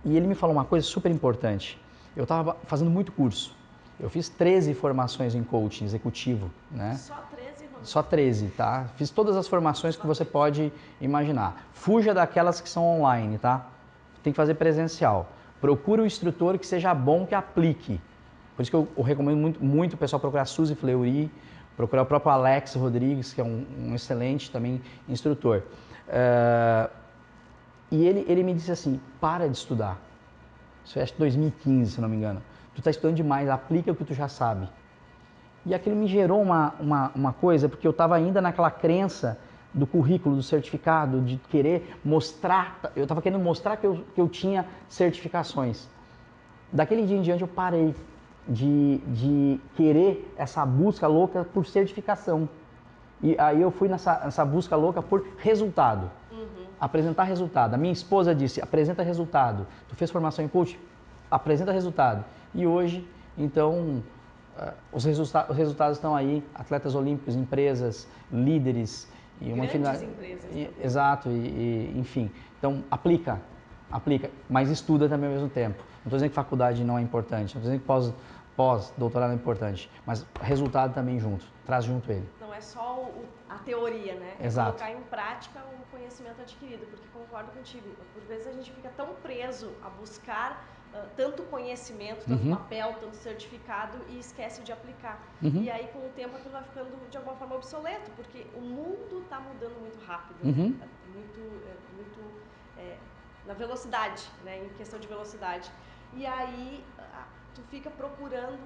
e ele me falou uma coisa super importante. Eu estava fazendo muito curso. Eu fiz 13 formações em coaching executivo, né? Só 13, Ronaldo? Só 13, tá? Fiz todas as formações que você pode imaginar. Fuja daquelas que são online, tá? Tem que fazer presencial. Procura um instrutor que seja bom, que aplique. Por isso que eu recomendo muito o pessoal procurar a Suzy Fleury, procurar o próprio Alex Rodrigues, que é um excelente também instrutor. E ele me disse assim, para de estudar. Isso é, acho que 2015, se não me engano. Tu está estudando demais, aplica o que tu já sabe. E aquilo me gerou uma coisa, porque eu estava ainda naquela crença do currículo, do certificado, de querer mostrar, eu estava querendo mostrar que eu tinha certificações. Daquele dia em diante eu parei de querer essa busca louca por certificação. E aí eu fui nessa busca louca por resultado. Apresentar resultado. A minha esposa disse, apresenta resultado. Tu fez formação em coach? Apresenta resultado. E hoje, então, os resultados estão aí. Atletas olímpicos, empresas, líderes. E uma grandes empresas. Exato, enfim. Então, aplica, mas estuda também ao mesmo tempo. Não estou dizendo que faculdade não é importante, não estou dizendo que pós-doutorado é importante, mas resultado também junto, traz junto ele. Não é só a teoria, né? Exato. É colocar em prática o conhecimento adquirido, porque concordo contigo, por vezes a gente fica tão preso a buscar tanto conhecimento, tanto papel, tanto certificado e esquece de aplicar. E aí com o tempo aquilo vai ficando de alguma forma obsoleto, porque o mundo está mudando muito rápido, na velocidade, né? Em questão de velocidade. E aí tu fica procurando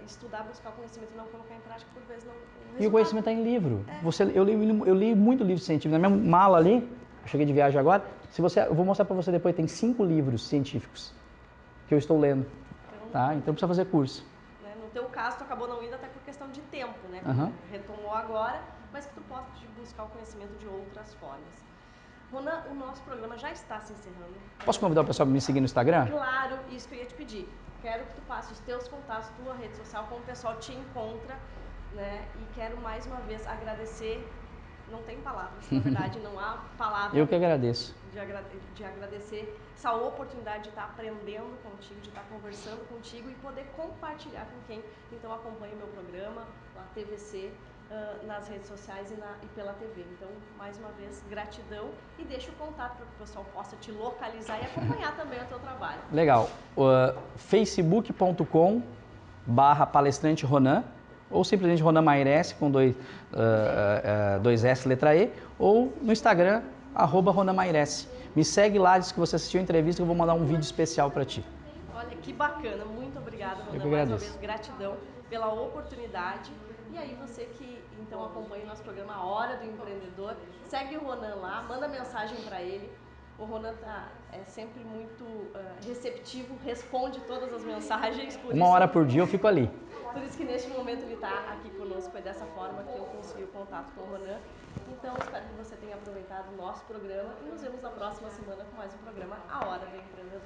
estudar, buscar conhecimento e não colocar em prática, por vezes não. E o conhecimento está em livro. Eu li muito livro científico. Na minha mala ali, eu cheguei de viagem agora, eu vou mostrar para você depois, tem 5 livros científicos que eu estou lendo. Tá? Então precisa fazer curso. Né? No teu caso, tu acabou não indo até por questão de tempo, né? Retomou agora, mas que tu possa buscar o conhecimento de outras formas. Ronan, o nosso programa já está se encerrando. Posso convidar o pessoal para me seguir no Instagram? Claro, isso que eu ia te pedir. Quero que tu passe os teus contatos, tua rede social, como o pessoal te encontra, né? E quero mais uma vez agradecer. Não tem palavras, na verdade, não há palavra. Eu que agradeço. De agradecer essa oportunidade de estar aprendendo contigo, de estar conversando contigo e poder compartilhar com quem então acompanha o meu programa, a TVC, nas redes sociais e pela TV. Então, mais uma vez, gratidão e deixa o contato para que o pessoal possa te localizar e acompanhar também o teu trabalho. Legal. Facebook.com/palestrante Ronan. ou simplesmente Ronan Mairesse, com dois S, letra E, ou no Instagram, @Ronan Mairesse. Me segue lá, diz que você assistiu a entrevista, que eu vou mandar um vídeo especial para ti. Olha, que bacana. Muito obrigada, Ronan. Eu que Mais uma agradeço. vez, gratidão pela oportunidade. E aí, você que então acompanha o nosso programa A Hora do Empreendedor, segue o Ronan lá, manda mensagem para ele. O Ronan é sempre muito receptivo, responde todas as mensagens. Uma hora por dia eu fico ali. Por isso que neste momento ele está aqui conosco. É dessa forma que eu consegui o contato com o Ronan. Então, espero que você tenha aproveitado o nosso programa e nos vemos na próxima semana com mais um programa A Hora do Empreendedor.